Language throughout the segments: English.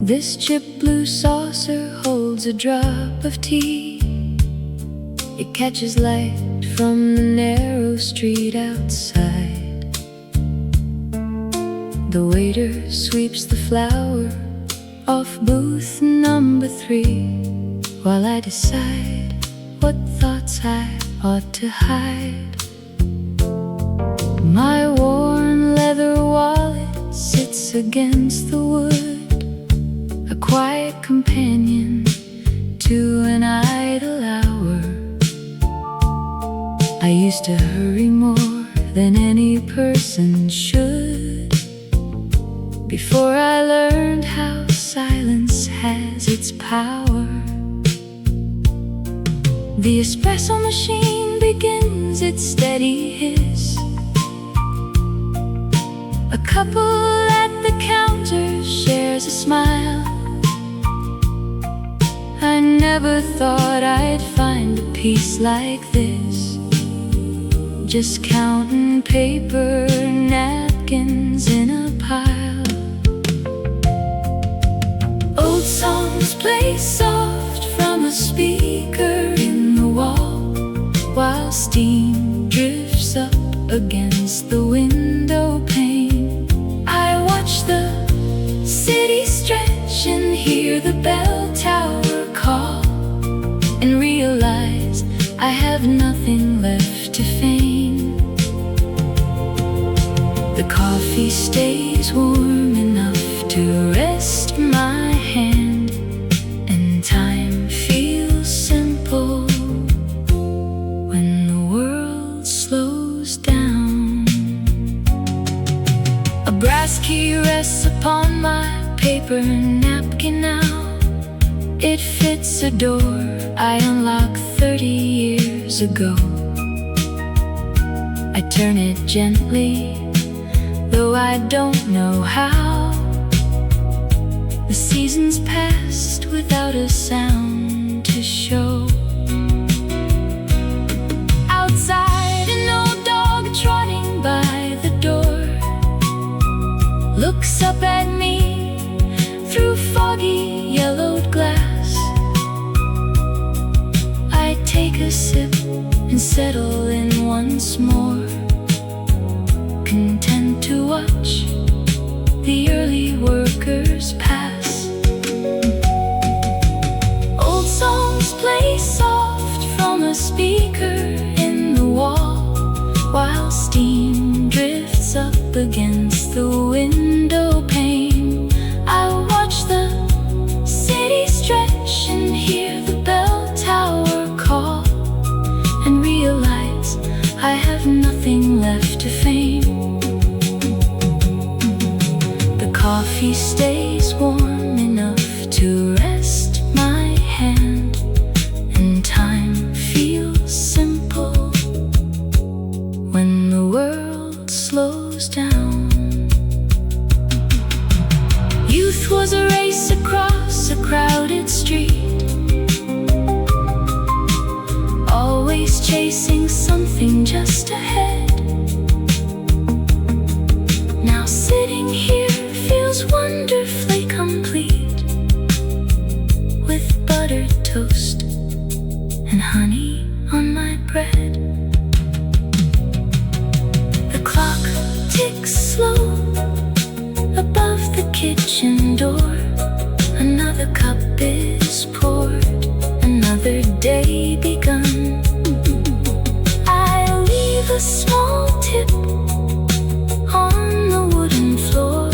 This chip blue saucer holds a drop of tea. It catches light from the narrow street outside. The waiter sweeps the flour off booth number 3, while I decide what thoughts I ought to hide. My worn leather wallet sits against the wood, a quiet companion to an idle hour. I used to hurry more than any person should, before I learned how silence has its power. The espresso machine begins its steady hiss. A couple at the counter shares a smile. I never thought I'd find a peace like this, just counting paper napkins in a pile. Old songs play soft from a speaker in the wall, while steam drifts up against the window pane. I watch the city stretch and hear the bell tower call, and realize I have nothing left to feign. The coffee stays warm enough to rest my hand, and time feels simple when the world slows down. A brass key rests upon my paper napkin now. It fits a door I unlocked 30 years ago. I turn it gently, though I don't know how. The seasons passed without a sound to show. Outside, an old dog trotting by the door looks up at me through foggy yellowed glass. I take a sip and settle in once more, content to watch the early workers pass. Old songs play soft from a speaker in the wall, while steam drifts up against the window pane. I watch the city stretch and hear the bell tower call, and realize I have nothing left to feign. The coffee stays warm enough to rest my hand, and time feels simple when the world slows down. Youth was a race across a crowded street, always chasing something just ahead. Now sitting here feels wonderfully complete, with buttered toast and honey on my bread. The clock ticks slow above the kitchen door. Another cup is poured, another day begun. I leave a small tip on the wooden floor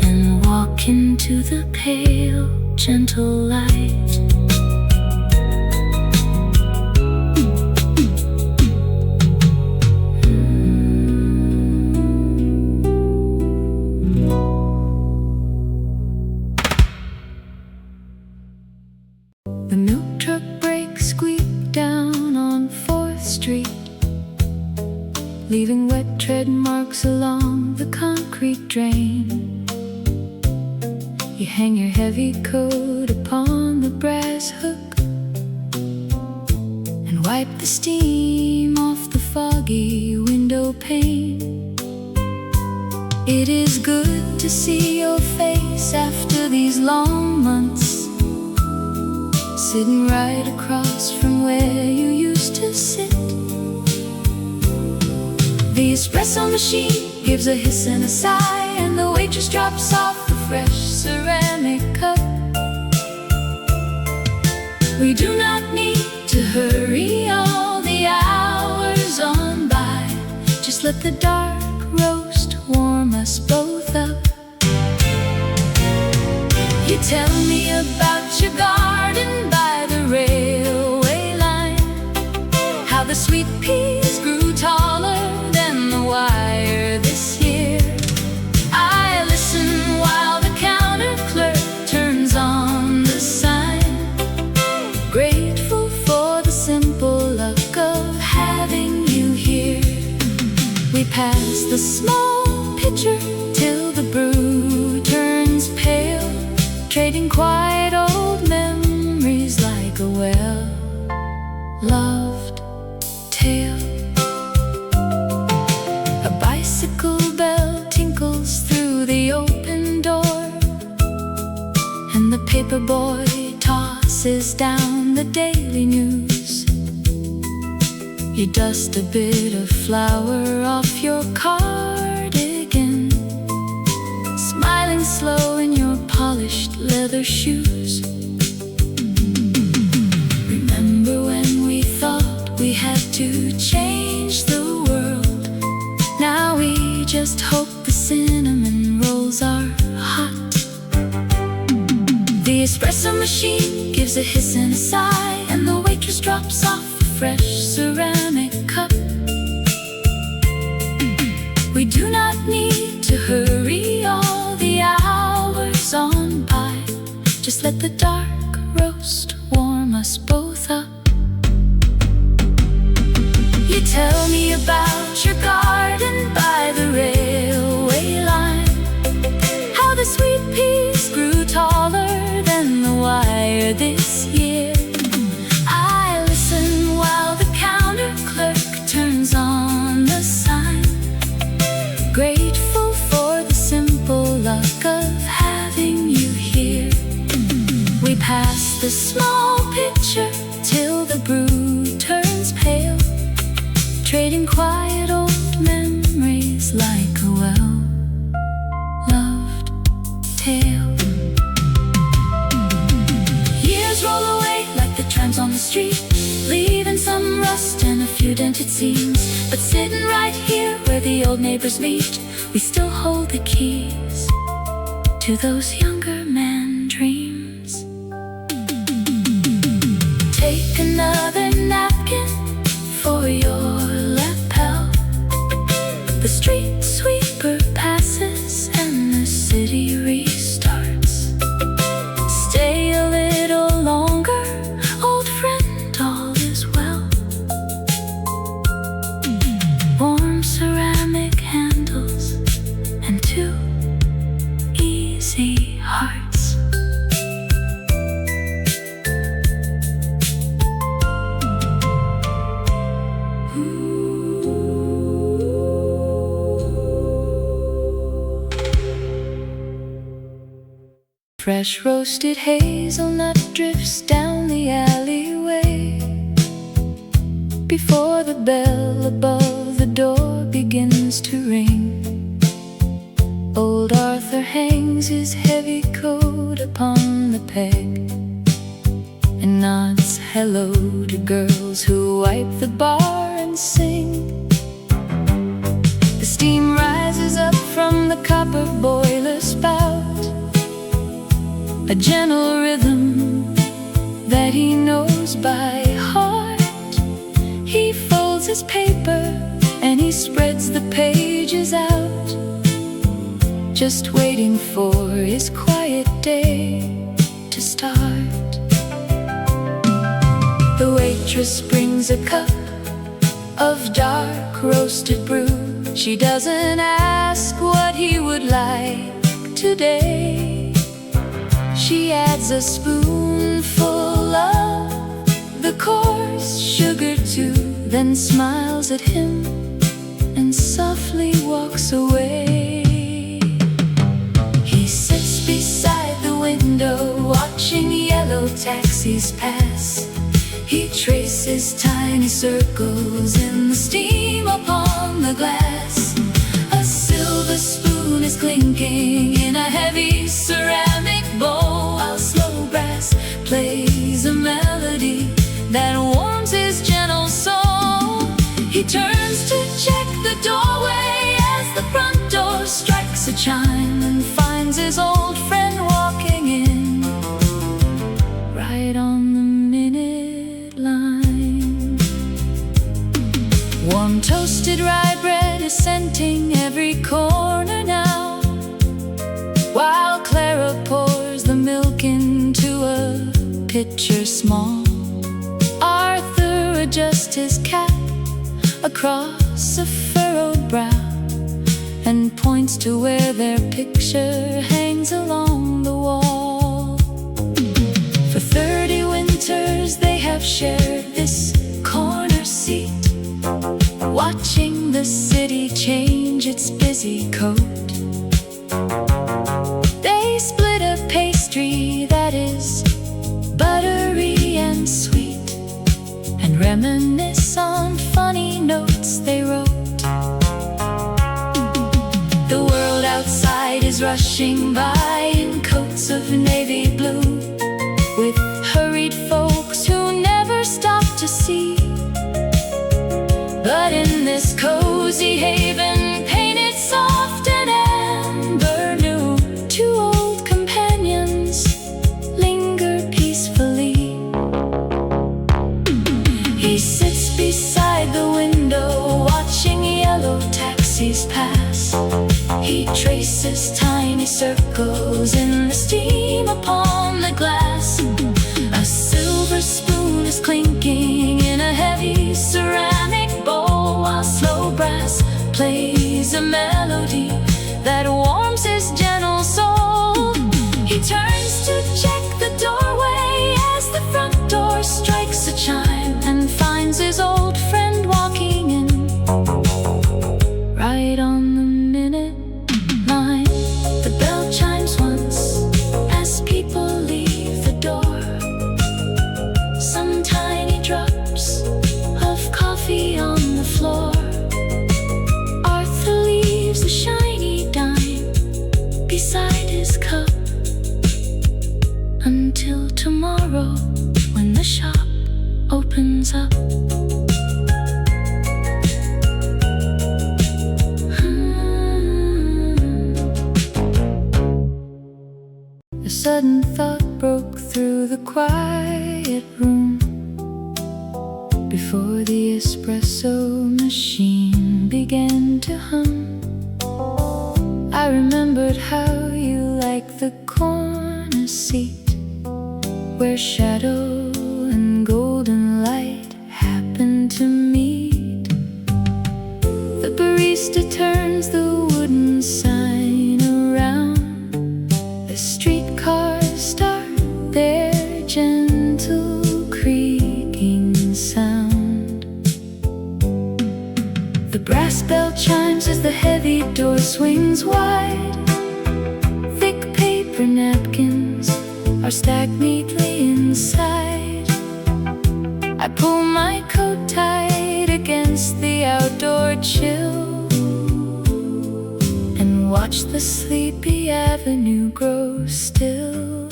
and walk into the pale, gentle light. The milk truck brakes squeak down on 4th Street, leaving wet tread marks along the concrete drain. You hang your heavy coat upon the brass hook and wipe the steam off the foggy window pane. It is good to see your face after these long months, sitting right across from where you used to sit. The espresso machine gives a hiss and a sigh, and the waitress drops off the fresh ceramic cup. We do not need to hurry all the hours on by. Just let the dark roast warm us both up. You tell me about your garden by the railway line, how the sweet peas grew taller than the wire this year. I listen while the counter clerk turns on the sign, grateful for the simple luck of having you here. We pass the small pitcher till the brew turns pale, trading quiet old memories like a well-loved tale. A bicycle bell tinkles through the open door, and the paper boy tosses down the daily news. You dust a bit of flour off your cardigan, smiling slow in your polished leather shoes. Remember when we thought we had to change the world? Now we just hope the cinnamon rolls are hot. The espresso machine gives a hiss and a sigh, and the waitress drops off a fresh ceramic cup. We do not need to hurry all the hours on by. Just let the dark roast warm us both up. You tell me about your garden by the railway line, how the sweet peas grew taller than the wire this year. I listen while the counter clerk turns on the sign, grateful for the simple luck of having you here. We pass the small pitcher till the brew turns pale, trading quiet old memories like a well-loved tale. Years roll away like the trams on the street, leaving some rust and a few dented seams. But sitting right here where the old neighbors meet, we still hold the keys to those younger man dreams. Take another napkin for your lapel. The street sweeper passes and the city restarts. Stay a little longer, old friend, all is well. Warm ceramic handles and two easy hearts. Fresh roasted hazelnut drifts down the alleyway before the bell above the door begins to ring. Old Arthur hangs his heavy coat upon the peg and nods hello to girls who wipe the bar and sing. The steam rises up from the copper boiler spout, a gentle rhythm that he knows by heart. He folds his paper and he spreads the pages out, just waiting for his quiet day to start. The waitress brings a cup of dark roasted brew. She doesn't ask what he would like today. She adds a spoonful of the coarse sugar too, then smiles at him and softly walks away. window, watching yellow taxis pass. He traces tiny circles in the steam upon the glass. A silver spoon is clinking in a heavy ceramic bowl, while slow brass plays a melody that warms his gentle soul. He turns to check the doorway as the front door strikes a chime, and finds his old friend walking in right on the minute line. Warm toasted rye bread is scenting every corner now, while Clara pours the milk into a pitcher small. Arthur adjusts his cap across a furrowed brow and points to where their picture hangs along the wall. For 30 winters they have shared this corner seat, watching the city change its busy coat. They split a pastry that is buttery and sweet, and reminisce on funny notes they wrote. The world outside is rushing by in coats of navy blue, with hurried folks who never stop to see. But in this cozy haven, painted soft and amber new, two old companions linger peacefully. He sits beside the window, watching yellow taxis pass. He traces tiny circles in the steam upon the glass. A silver spoon is clinking in a heavy ceramic bowl, while slow brass plays a melody that warms his gentle soul. He turns to check the doorway as the front door strikes a chime, and finds his old friend walking in right on the minute line. The bell chimes once as people leave the door. Some tiny drops of coffee on the floor. Arthur leaves a shiny dime beside his cup until tomorrow, when the shop opens up. A sudden thought broke through the quiet room before the espresso machine began to hum. I remembered how you liked the corner seat, where shadow and golden light happened to meet. The barista turns the wooden sign around. The streetcars start their gentle creaking sound. The brass bell chimes as the heavy door swings wide. Thick paper napkins are stacked neatly inside. I pull my coat tight against the outdoor chill and watch the sleepy avenue grow still.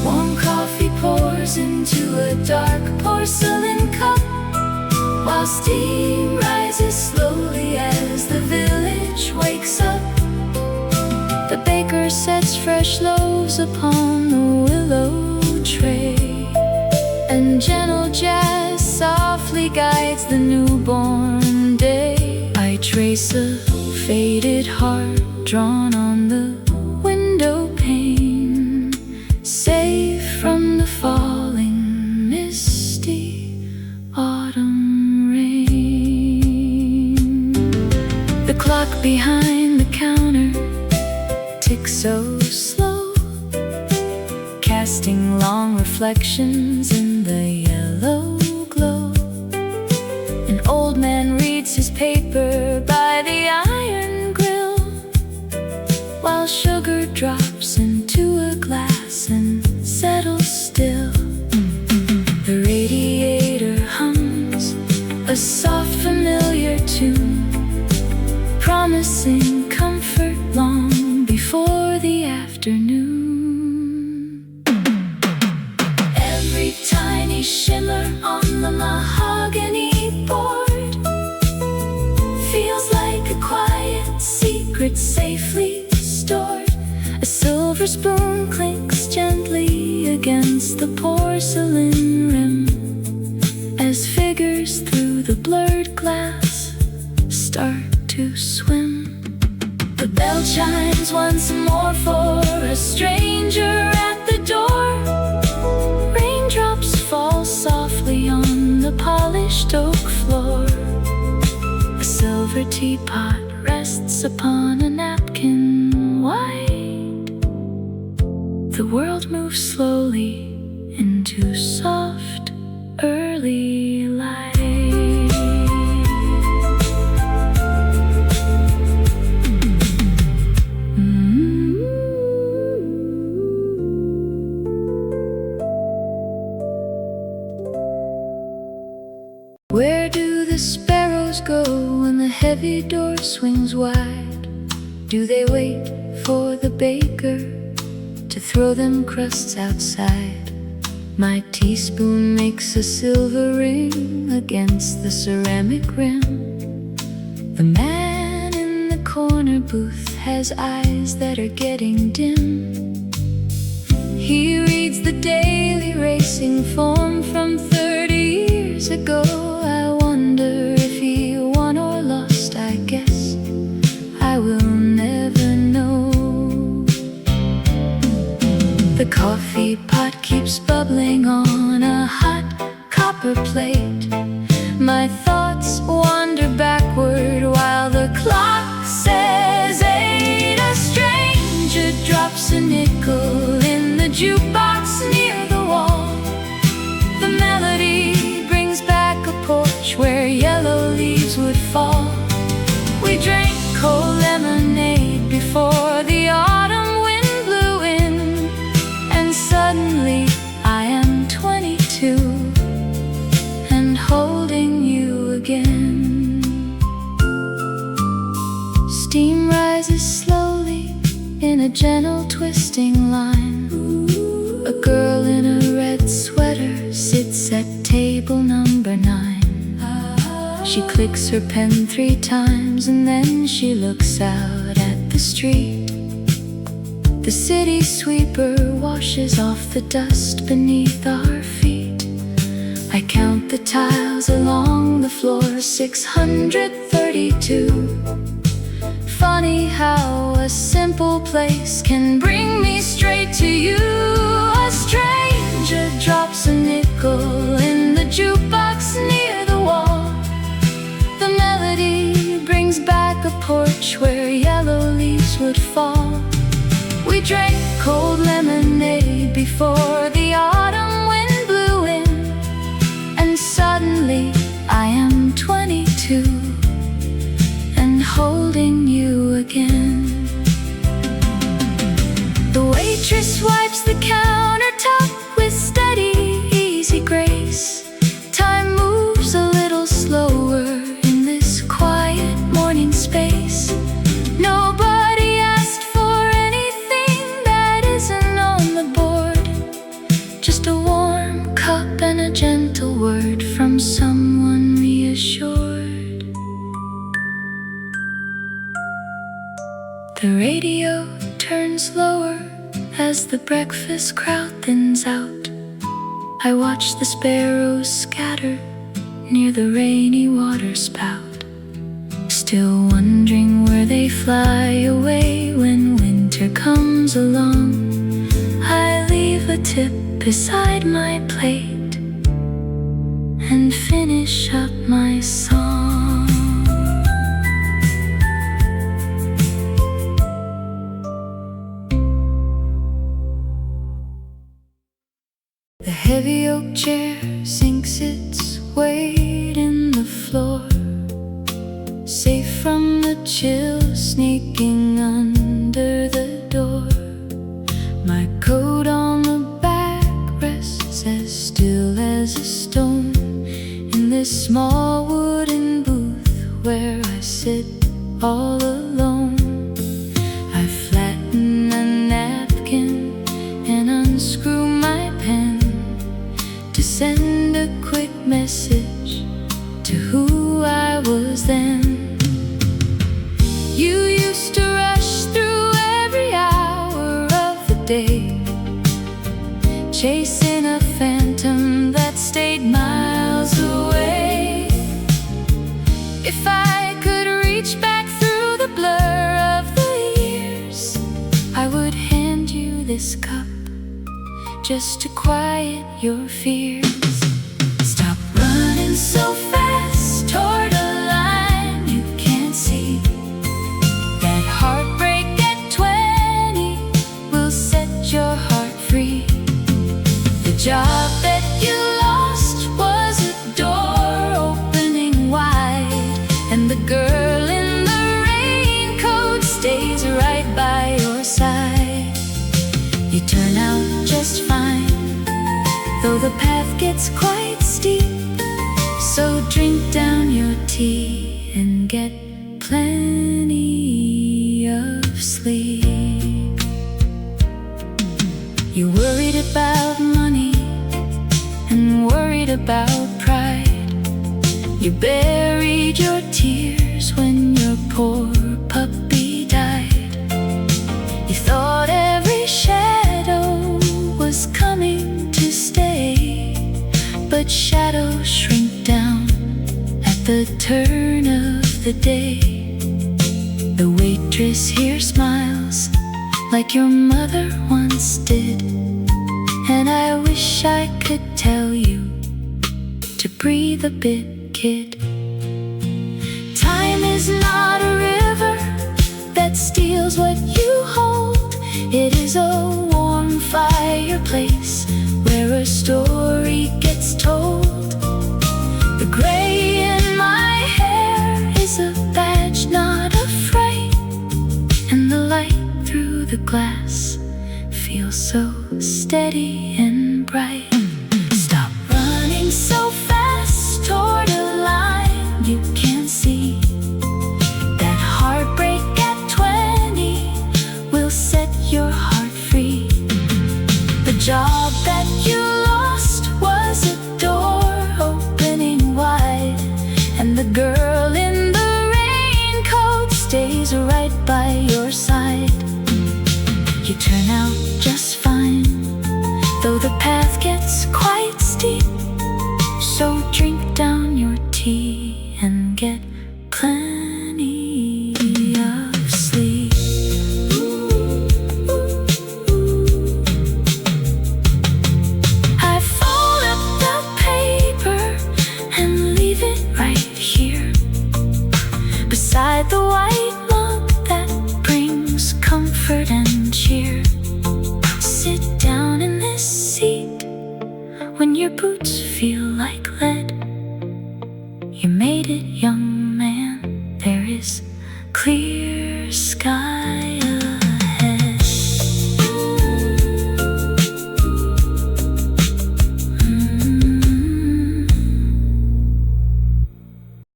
Warm coffee pours into a dark porcelain cup, while steam rises slowly as the village wakes up. The baker sets fresh loaves upon the willow tray, and gentle jazz softly guides the newborn day. I trace a faded heart drawn on the window pane, safe from the falling misty autumn rain. The clock behind the counter ticks so slow, casting long reflections in the yellow glow. An old man reads his paper by the iron grill, while sugar drops afternoon. Every tiny shimmer on the mahogany board feels like a quiet secret safely stored. A silver spoon clinks gently against the porcelain rim as figures through the blurred glass start to swim. The bell chimes once more for a stranger at the door. Raindrops fall softly on the polished oak floor. A silver teapot rests upon a napkin wide. The world moves slowly into soft early light. Where do the sparrows go when the heavy door swings wide? Do they wait for the baker to throw them crusts outside? My teaspoon makes a silver ring against the ceramic rim. The man in the corner booth has eyes that are getting dim. He reads the daily racing form from 30 years ago. I wonder if he won or lost. I guess I will never know. The coffee pot keeps bubbling on a hot copper plate. My thoughts wander backward while the clock says 8. A stranger drops a nickel in the jukebox near the wall. The melody brings back a porch where yellow leaves would fall. We drank cold lemonade before the autumn wind blew in, and suddenly I am 22 and holding you again. Steam rises slowly in a gentle twisting line. A girl in a red sweater sits at table number 9. She clicks her pen 3 times and then she looks out at the street. The city sweeper washes off the dust beneath our feet. I count the tiles along the floor, 632. Funny how a simple place can bring me straight to you. A stranger drops a nickel in the jukebox near the wall. The melody brings back a porch where yellow leaves would fall. We drank cold lemonade before the autumn wind blew in, and suddenly I am 22 and holding you again. The waitress wipes the countertop with steady, easy grace. Time moves a little slower in this quiet morning space. Nobody asked for anything that isn't on the board. Just a warm cup and a gentle word from someone reassured. The radio turns lower as the breakfast crowd thins out. I watch the sparrows scatter near the rainy water spout, still wondering where they fly away when winter comes along. I leave a tip beside my plate and finish up my song. The heavy oak chair sinks its weight in the floor, safe from the chill sneaking under the door. My coat on the back rests as still as a stone in this small wooden booth where I sit all alone. I flatten a napkin day, chasing a phantom that stayed miles away. If I could reach back through the blur of the years, I would hand you this cup just to quiet your fears. Stop running so fast toward a line you can't see. That heartbreak at 20 will set your heart free. The job that you lost was a door opening wide, and the girl in the raincoat stays right by your side. You turn out just fine, though the path gets quite steep. So drink down your tea and get plenty of sleep. You worried about money and worried about pride. You buried your tears when your poor puppy died. You thought every shadow was coming to stay, but shadows shrink down at the turn of the day. The waitress here smiles like your mother once did, and I wish I could tell you to breathe a bit, kid. Time is not a river that steals what you hold. It is a warm fireplace where a story gets told. The gray in my hair is a badge, not a fright, and the light through the glass feels so steady and bright. Stop running so fast toward a line you can't see. That heartbreak at 20 will set your heart free. The job that you lost was a door opening wide, and the girl in the raincoat stays right by your side. You turn out just fine, though the path gets quite steep. So drink down your tea and get plenty of sleep. I fold up the paper and leave it right here beside the white mug that brings comfort and cheer. Sit down in this seat when your boots feel like lead. You made it, young man. There is clear sky ahead.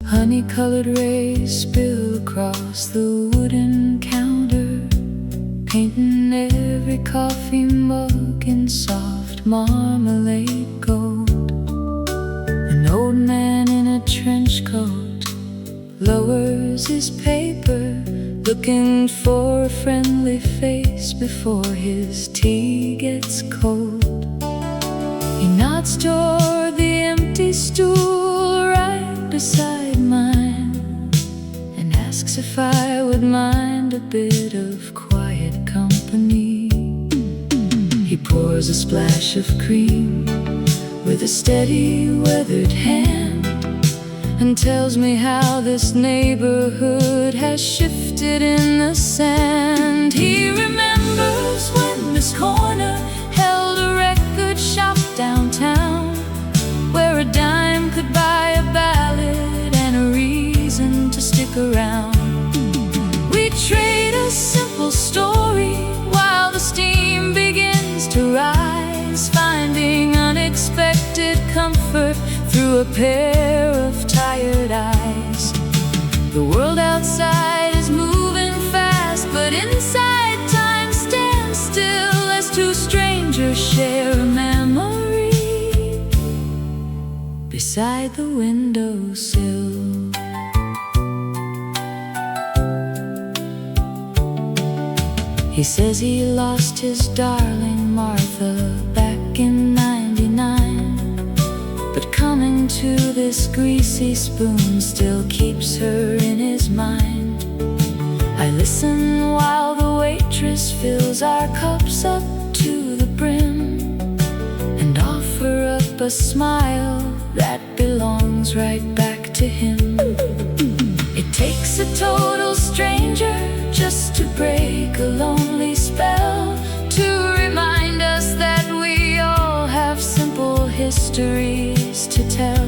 Honey-colored rays spill across the wooden counter, painting every coffee mug in soft marmalade gold. An old man in a trench coat lowers his paper, looking for a friendly face before his tea gets cold. He nods toward the empty stool right beside mine and asks if I would mind a bit of quiet company. He pours a splash of cream with a steady, weathered hand and tells me how this neighborhood has shifted in the sand. He remembers when this corner held a record shop downtown, where a dime could buy a ballad and a reason to stick around. We trade a simple story while the steam begins to rise, finding unexpected comfort through a pair of tired eyes. The world outside is moving fast, but inside time stands still as two strangers share a memory beside the windowsill. He He says he lost his darling Martha back in '99, but coming to this greasy spoon still keeps her in his mind. I listen while the waitress fills our cups up to the brim, and offer up a smile that belongs right back to him. It takes a total stranger just to break a lonely spell, to remind us that we all have simple histories to tell.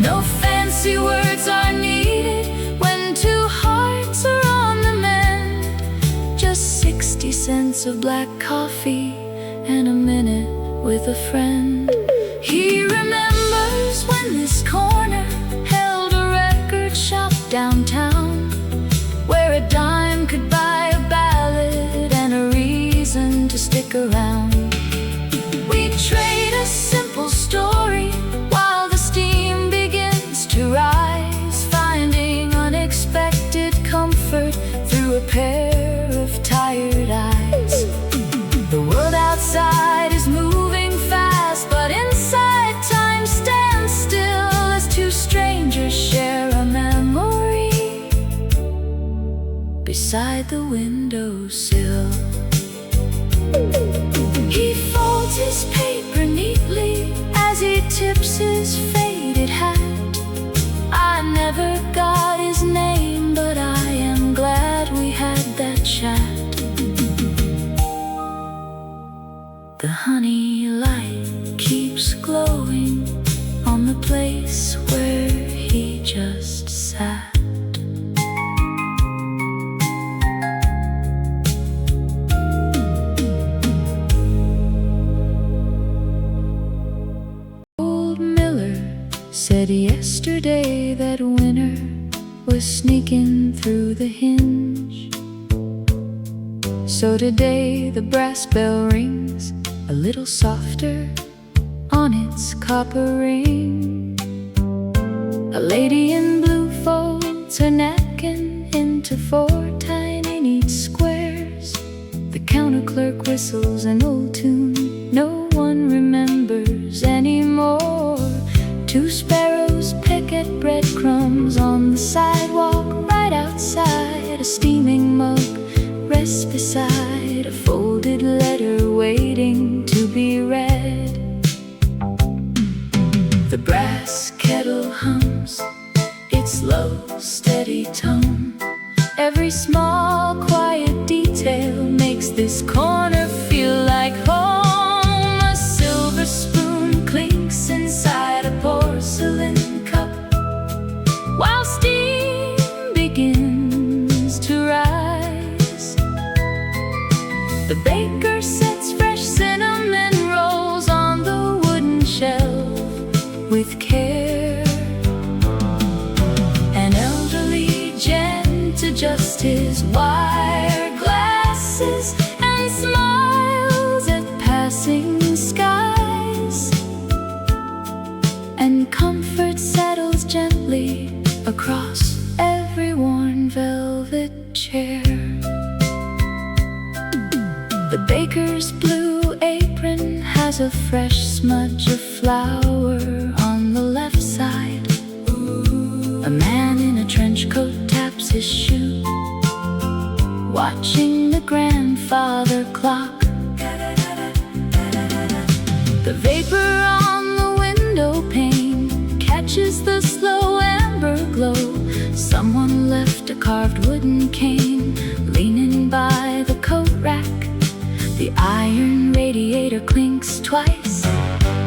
No fancy words are needed when two hearts are on the mend. Just 60 cents of black coffee and a minute with a friend. He remembers when this corner held a record shop downtown, where a dime could buy a ballad and a reason to stick around. We trade a simple story while the steam begins to rise, finding unexpected comfort through a pair of tired eyes. The world outside is moving fast, but inside time stands still as two strangers share a memory beside the windowsill. He folds his paper neatly as he tips his faded hat. I never got his name, but I am glad we had that chat. The honey light keeps glowing on the place where he just sat. Said yesterday that winter was sneaking through the hinge. So today the brass bell rings a little softer on its copper ring. A lady in blue folds her napkin into 4 tiny neat squares. The counter clerk whistles an old tune no one remembers anymore. 2 sparrows peck at breadcrumbs on the sidewalk right outside. A steaming mug rests beside a folded letter waiting to be read. The brass kettle hums its low, steady tone. Every small, quiet detail makes this corner feel like home. A silver spoon clinks inside a porcelain cup while steam begins to rise. The baker sets fresh cinnamon rolls on the wooden shelf with care. An elderly gent adjusts his wire glasses and smiles at passing skies, and comfort settles gently across every worn velvet chair. The baker's blue apron has a fresh smudge of flour on the left side. A man in a trench coat taps his shoe, watching the grandfather clock. The vapor on the window pane catches the slow amber glow. Someone left a carved wooden cane leaning by the coat rack. The iron radiator clinks twice,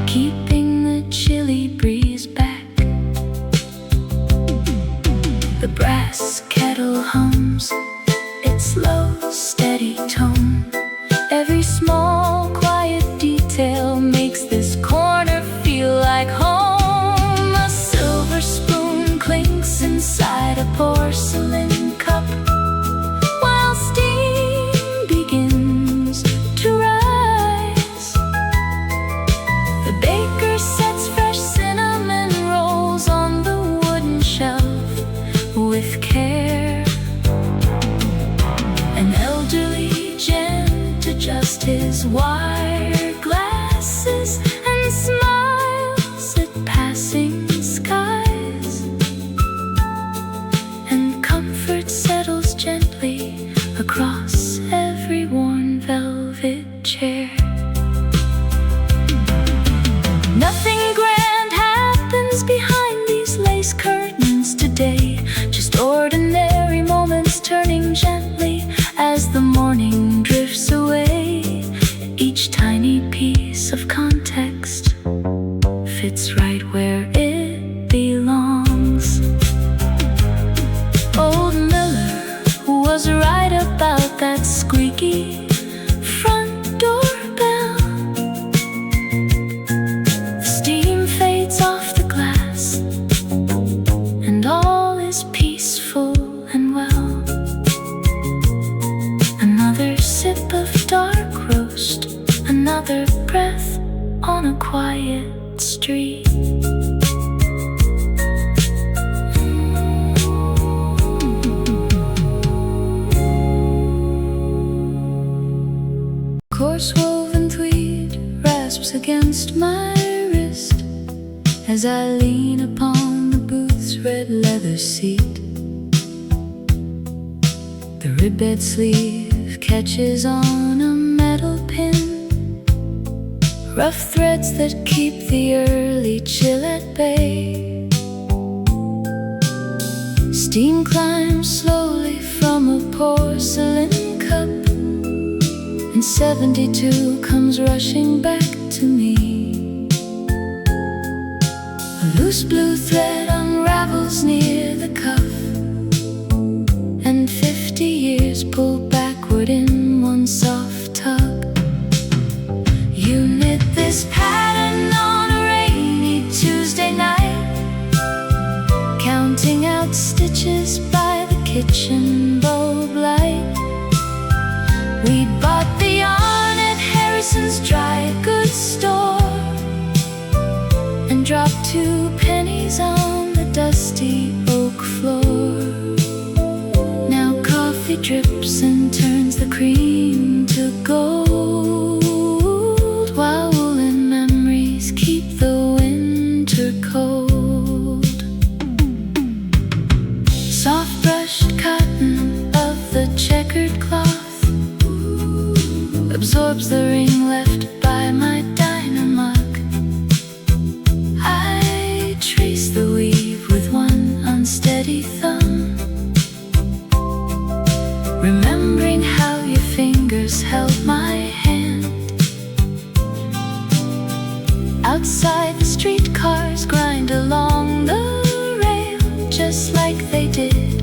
keeping the chilly breeze back. The brass kettle hums its low, steady tone. Every small, quiet detail makes this corner feel like home. A silver spoon clinks inside a porcelain cup while steam begins to rise. The baker sets fresh cinnamon rolls on the wooden shelf with care. just his wire glasses and smiles at passing skies. And comfort settles gently across every worn velvet chair. Nothing grand happens behind these lace curtains today, just ordinary moments turning gently as the morning drifts away. Each tiny piece of context fits right where it belongs. Old Miller was right about that squeaky front doorbell. The steam fades off the glass and all is peaceful and well. Another sip of dark roast, another breath on a quiet street. Coarse woven tweed rasps against my wrist as I lean upon the booth's red leather seat. The ribbed sleeve catches on a metal pin, rough threads that keep the early chill at bay. Steam climbs slowly from a porcelain cup, and 72 comes rushing back to me. A loose blue thread unravels near the cuff, and 50 years pull backward in one soft tug. You knit this pattern on a rainy Tuesday night, counting out stitches by the kitchen bulb light. We bought the yarn at Harrison's dry goods store and dropped 2 pennies on the dusty oak floor. Now coffee drips and turns the cream to gold, while woolen memories keep the winter cold. Soft brushed cotton of the checkered cloth absorbs the ring left by my diner mug. I trace the weave with one unsteady thumb, remembering how your fingers held my hand. Outside, the streetcars grind along the rail, just like they did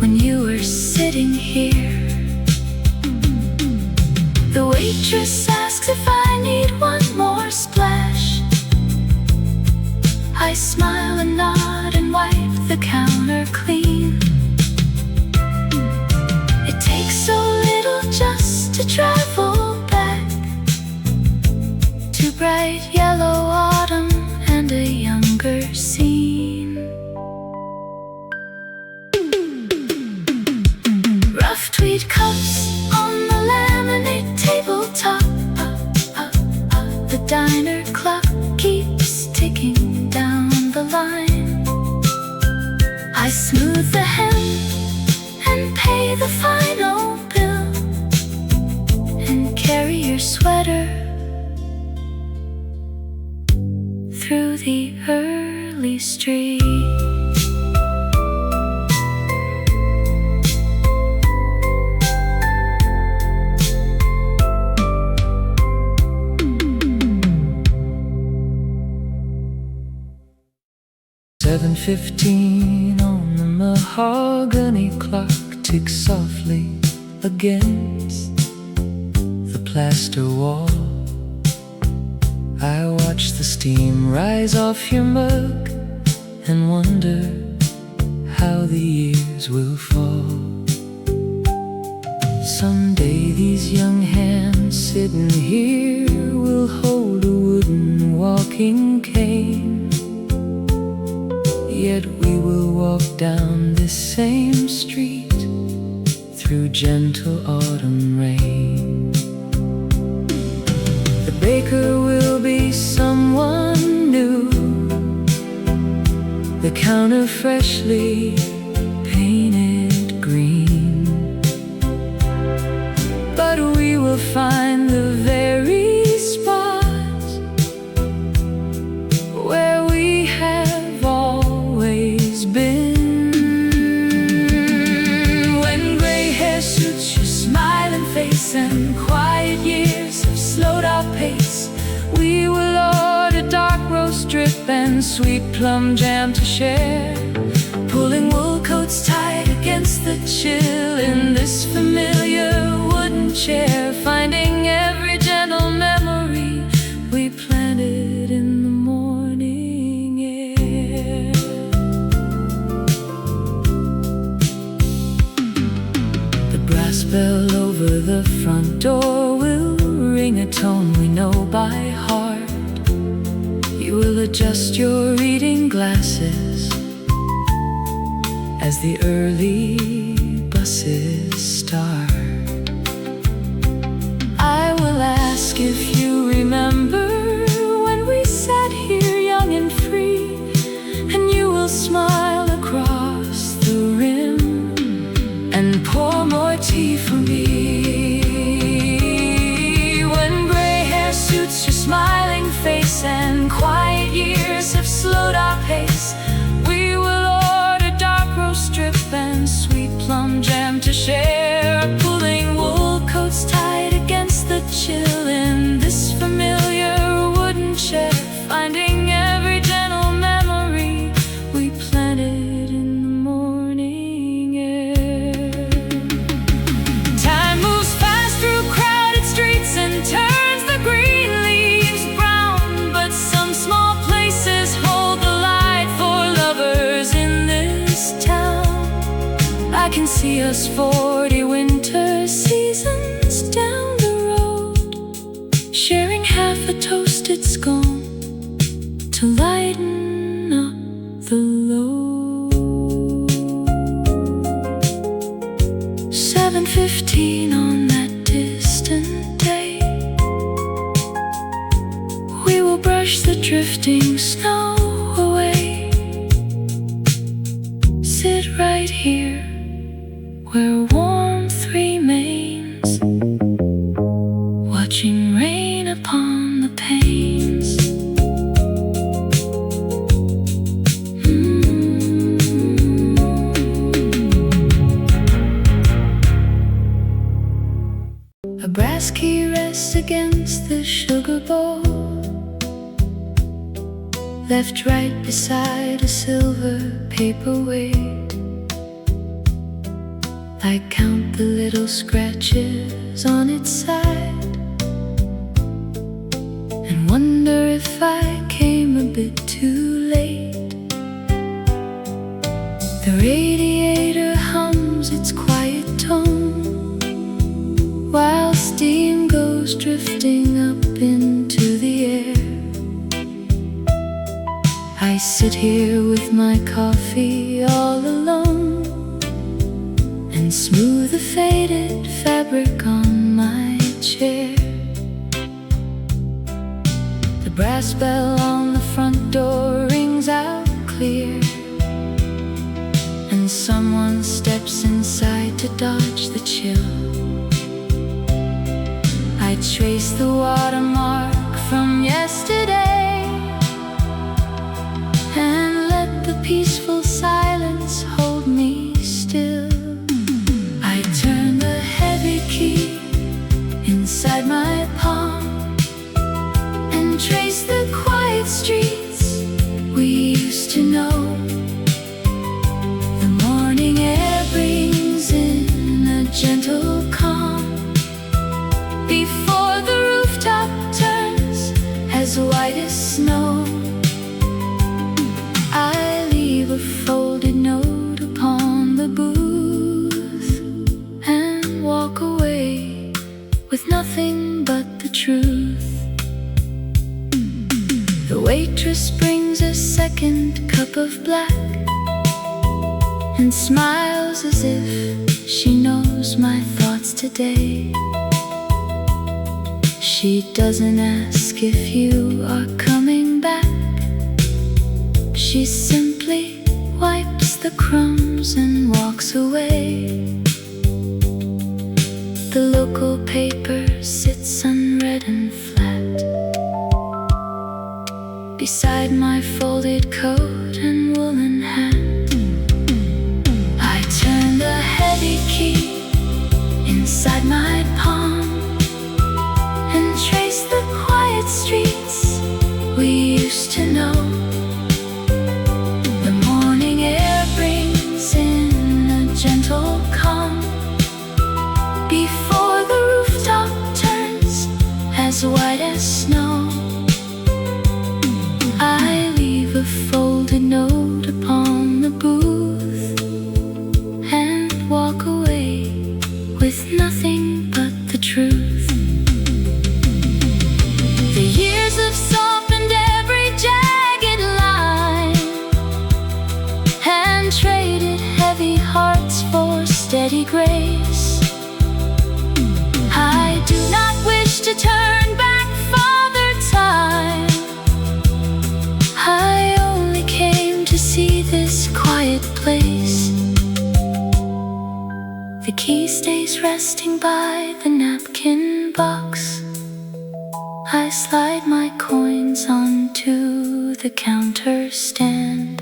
when you were sitting here. The waitress asks if I need one more splash. I smile and nod and wipe the counter clean. It takes so little just to travel back to bright yellow autumn and a younger scene. Rough tweed cups on the laminate tabletop. The diner clock keeps ticking down the line. I smooth the hem and pay the final bill, and carry your sweater through the early street. "7:15 on the mahogany clock ticks softly against the plaster wall. I watch the steam rise off your mug and wonder how the years will fall. Someday these young hands sitting here will hold a wooden walking cane, yet we will walk down this same street through gentle autumn rain. baker will be someone new, the counter freshly painted green. But we will find the very spots where we have always been. When gray hair suits your smiling face and quiet years have slowed our pace, we will order dark roast drip and sweet plum jam to share, pulling wool coats tight against the chill in this familiar wooden chair, finding every gentle memory we planted in the morning air. The brass bell over the front door will ring a tone we know by heart. You will adjust your reading glasses as the early buses start. I will ask if you remember when we sat here young and free, and you will smile across the rim and pour more tea for me. When gray hair suits your smiling face and quiet years have slowed our pace, we will order dark roast strip and sweet plum jam to share, pulling wool coats tight against the chill in this familiar wooden chair, finding every gentle memory we planted in the morning air. Time moves fast through crowded streets and turns the green leaves brown, but some small places hold the light for lovers in this town. I can see us 40 winter seasons down the road, sharing half a toasted scone to lighten up the load. 7:15 on that distant day, we will brush the drifting snow away, sit right here where warmth remains, watching rain upon the panes. A brass key rests against the sugar bowl, left right beside a silver paperweight. I count the little scratches on its side and wonder if I came a bit too late. The radiator hums its quiet tone while steam goes drifting up into the air. I sit here with my coffee all alone and smooth the faded fabric on my chair. The brass bell on the front door rings out clear, and someone steps inside to dodge the chill. I trace the watermark from yesterday and let the peaceful silence hold me still. I turn the heavy key inside my palm and trace the quiet streets we used to know. The morning air brings in a gentle calm before the rooftop turns as white as snow. I leave a folded note upon the booth and walk away with nothing but the truth. The waitress brings a second cup of black and smiles as if she knows my thoughts today. She doesn't ask if you are coming back. She simply wipes the crumbs and walks away. The local paper sits unread and flat beside my folded coat and woolen hat. I turn the heavy key inside my palm and trace the quiet streets we used to know. The morning air brings in a gentle calm before the rooftop turns as white as snow. I leave a folded note upon the booth and walk away with nothing but the truth. The years have softened every jagged line and traded heavy hearts for steady grace. I do not wish to turn back Father Time. I only came to see this quiet place. The key stays resting by the napkin box. I slide my coins onto the counter stand.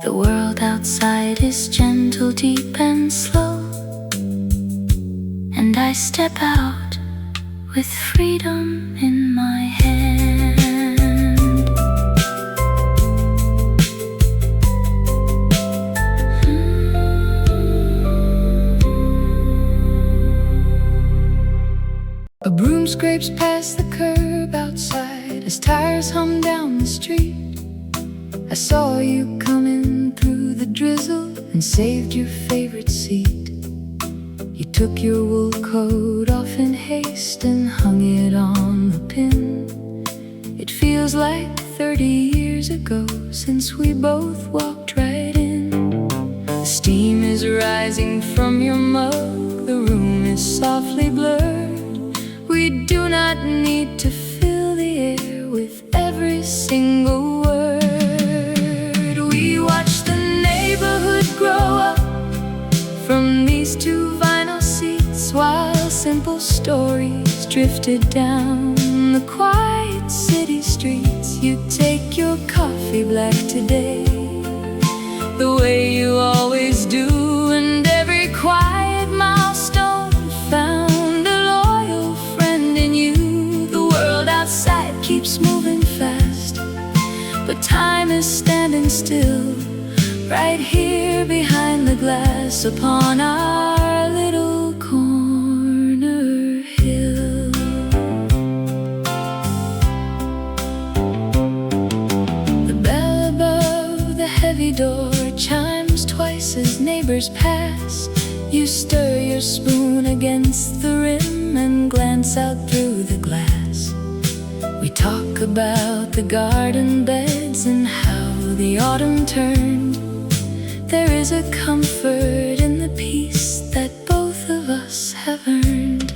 The world outside is gentle, deep and slow, and I step out with freedom in my hand. A broom scrapes past the curb outside as tires hum down the street. I saw you coming through the drizzle and saved your favorite seat. You took your wool coat off in haste and hung it on the pin. It feels like 30 years ago since we both walked right in. The steam is rising from your mug, the room is softly blurred. We do not need to fill the air with every single word. We watch the neighborhood grow up from these two vinyl seats, while simple stories drifted down the quiet city streets. You take your coffee black today, the way you always do, and every quiet milestone found a loyal friend in you. The world outside keeps moving fast, but time is standing still right here behind the glass upon our little corner hill. The bell above the heavy door chimes twice as neighbors pass. You stir your spoon against the rim and glance out through the glass. We talk about the garden beds and how the autumn turned. There is a comfort in the peace that both of us have earned.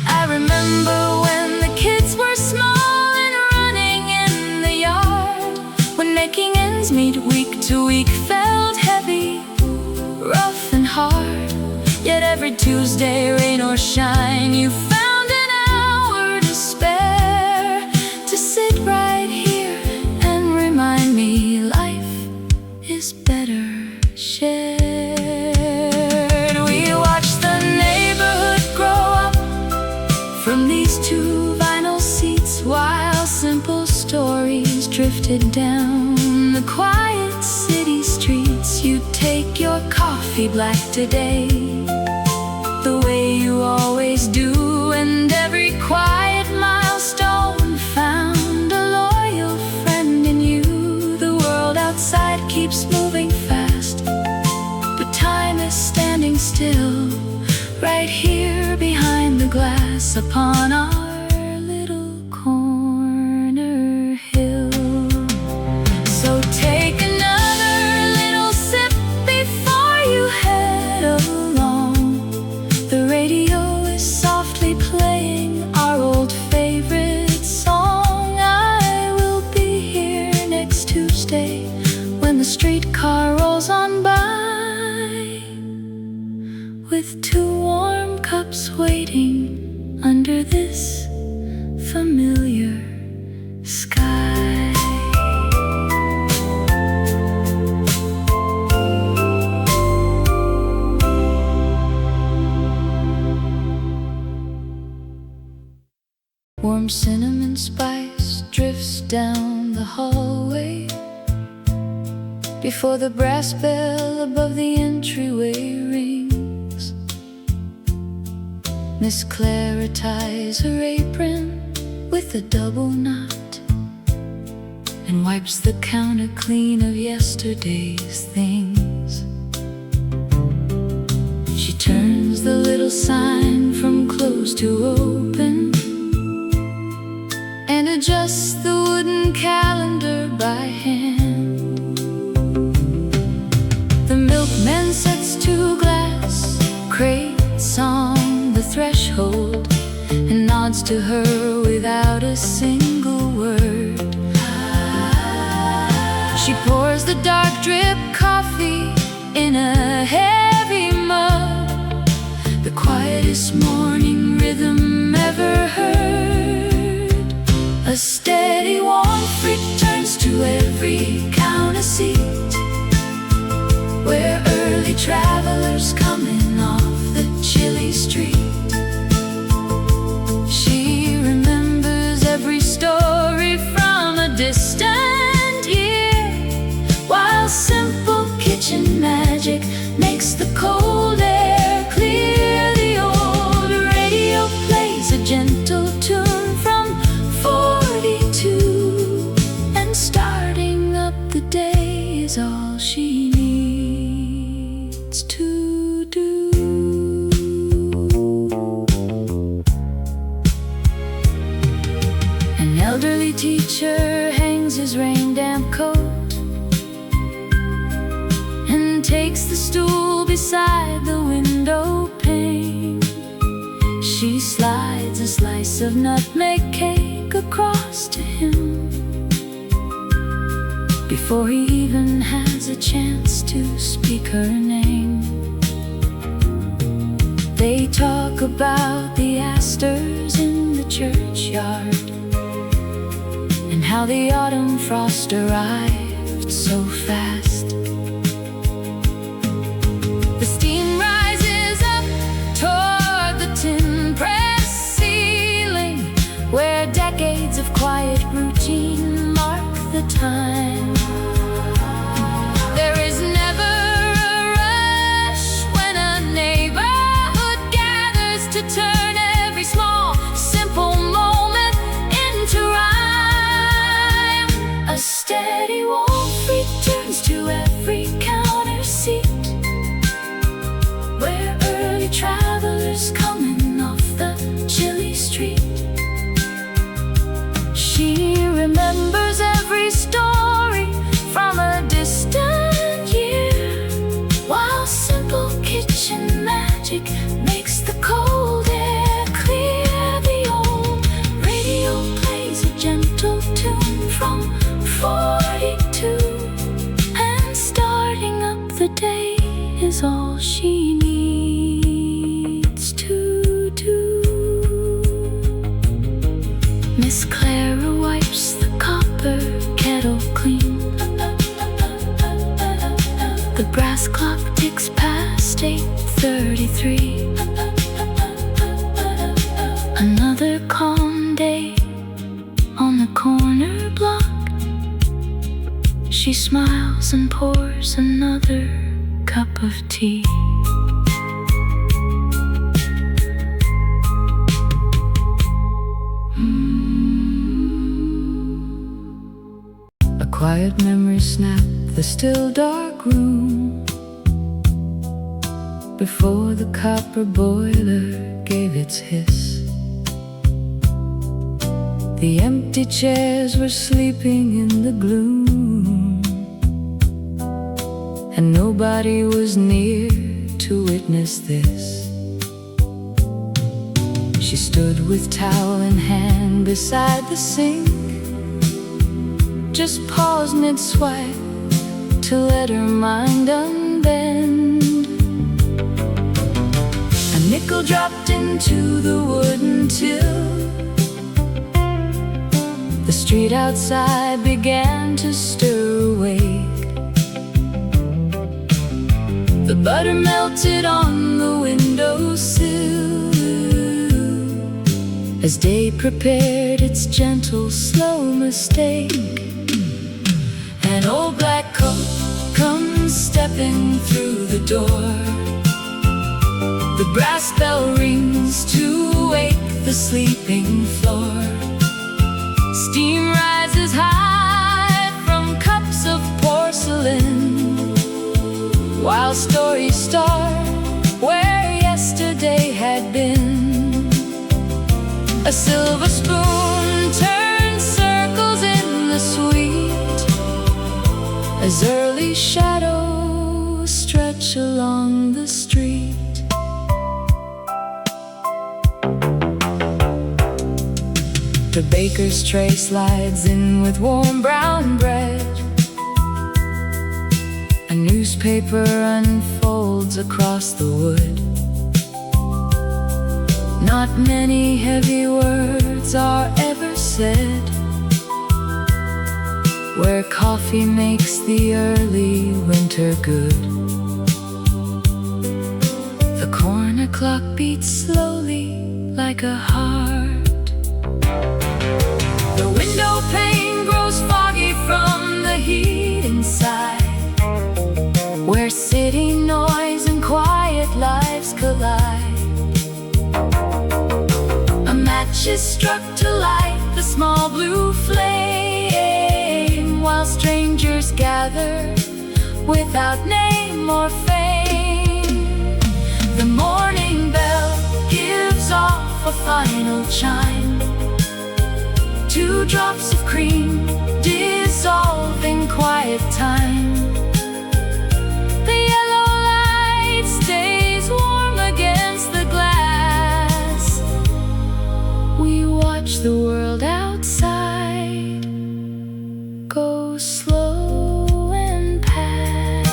I remember when the kids were small and running in the yard, when making ends meet week to week felt heavy, rough and hard. Yet every Tuesday, rain or shine, you found an hour to spare to sit right here and remind me life is better shared. We watch the neighborhood grow up from these two vinyl seats, while simple stories drifted down the quiet city streets. You take your coffee black today, the way you always do, and every quiet milestone found a loyal friend in you. The world outside keeps moving fast, but time is standing still right here behind the glass upon our little corner hill. So take another little sip before you head along. The radio waiting under this familiar sky. Warm cinnamon spice drifts down the hallway before the brass bell above the entryway rings. Miss Clara ties her apron with a double knot and wipes the counter clean of yesterday's things. She turns the little sign from closed to open and adjusts the wooden calendar by hand. The milkman sets 2 glass crates on the threshold and nods to her without a single word. She pours the dark drip coffee in a heavy mug, the quietest morning rhythm ever heard. A steady warmth returns to every counter seat where early travelers coming off the chilly street. She remembers every story from a distant year, while simple kitchen magic makes the cold air clear. The old radio plays a gentle tune from 42, and starting up the day is all she needs to do. An elderly teacher hangs his rain-damp coat and takes the stool beside the window pane. She slides a slice of nutmeg cake across to him before he even has a chance to speak her name. They talk about the asters in the churchyard and how the autumn frost arrived so fast. The steam rises up toward the tin press ceiling, where decades of quiet routine mark the time. There is never a rush when a neighborhood gathers to turn every small, simple moment into rhyme. A steady warmth returns to every counter seat where early travelers coming off the chilly street. She remembers every story from a distant year, while simple kitchen magic makes the cold air clear. The old radio plays a gentle tune from 42, and starting up the day is all she needs to do. Miss Clara wipes the copper kettle clean. The brass clock ticks past 8:33. Another calm day on the corner block. She smiles and pours another cup of tea. A quiet memory snapped the still dark room before the copper boiler gave its hiss. The empty chairs were sleeping in the gloom, and nobody was near to witness this. She stood with towel in hand beside the sink, just paused mid-swipe to let her mind unbend. A icicle dropped into the wooden till. The street outside began to stir awake. The butter melted on the windowsill as day prepared its gentle, slow mistake. An old black coat comes stepping through the door. The brass bell rings to wake the sleeping floor. Steam rises high from cups of porcelain, while stories start where yesterday had been. A silver spoon turns circles in the sweet as early shadows stretch along the street. The baker's tray slides in with warm brown bread. A newspaper unfolds across the wood. Not many heavy words are ever said where coffee makes the early winter good. The corner clock beats slowly like a heart. The window pane grows foggy from the heat inside, where city noise and quiet lives collide. A match is struck to light the small blue flame, while strangers gather without name or fame. The morning bell gives off a final chime. 2 drops of cream dissolve in quiet time. The yellow light stays warm against the glass. We watch the world outside go slow and pass.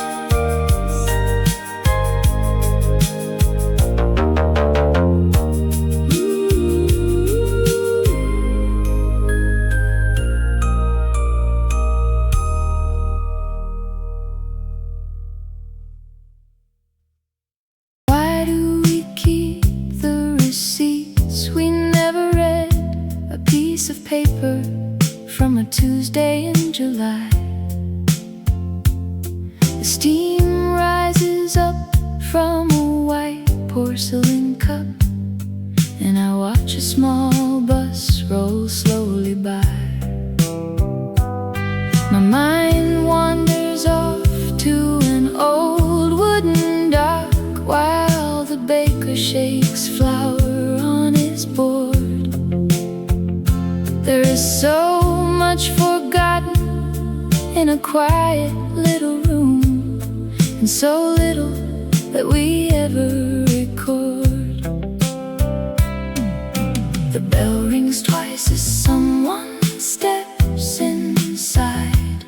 Why do we keep the receipts we never read? A piece of paper from a Tuesday in July. The steam rises up from a white porcelain cup, and I watch a small bus roll slowly by. My mind wanders off to an old wooden dock, while the baker shakes flour on his board. There is so much forgotten in a quiet little room, and so little that we ever record. The bell rings twice as someone steps inside.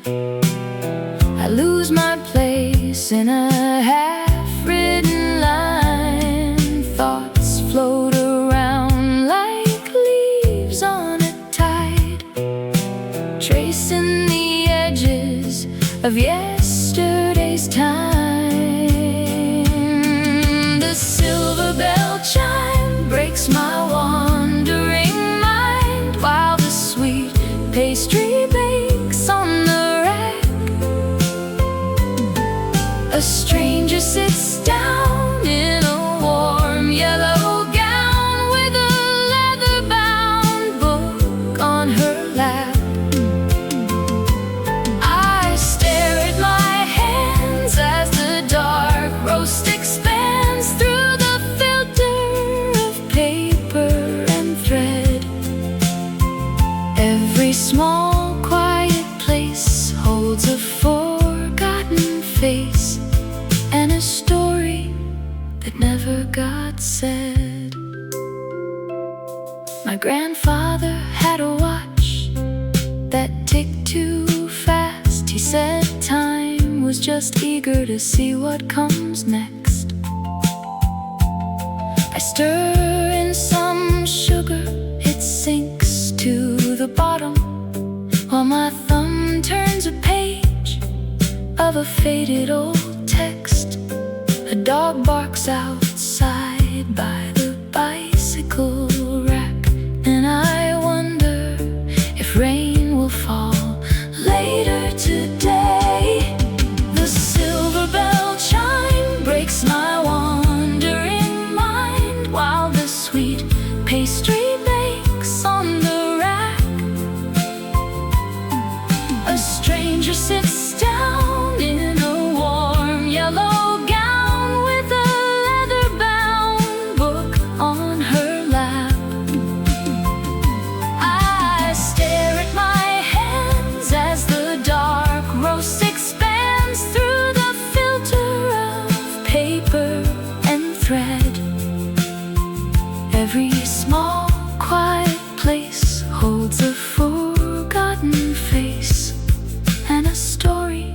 I lose my place in a half-written line. Thoughts float around like leaves on a tide, tracing the edges of yesterday's time. The silver bell chime breaks my wandering mind, while the sweet pastry bakes on the rack. A stranger sits down in a warm yellow gown, with a leather-bound book on her lap. I stare at my hands as the dark roast expands through the filter of paper and thread. Every small quiet place holds a forgotten face and a story that never got said. My grandfather had a watch that ticked too fast. He said time was just eager to see what comes next. I Stir in some sugar, it sinks to the bottom, while my thumb turns a page of a faded old text. A dog barks outside by the bicycle rack, and I wonder if rain will fall later today. The silver bell chime breaks my wandering mind, while the sweet pastry bakes on the rack. A stranger sits down in a warm yellow gown with a leather-bound book on her lap. I stare at my hands as the dark roast expands through the filter of paper and thread. Every small, quiet place holds a forgotten face and a story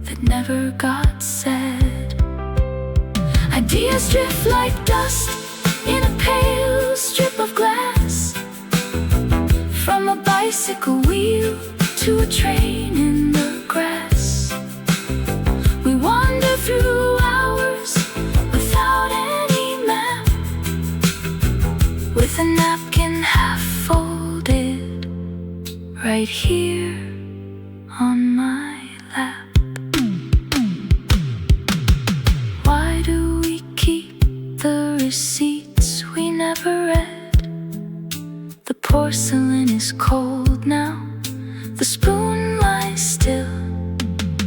that never got said. Ideas drift like dust in a pale strip of glass, from a bicycle wheel to a train in the grass. We wander through hours without any map, with a napkin half folded right here on my lap. Why do we keep the receipts we never read? The porcelain is cold now, the spoon lies still,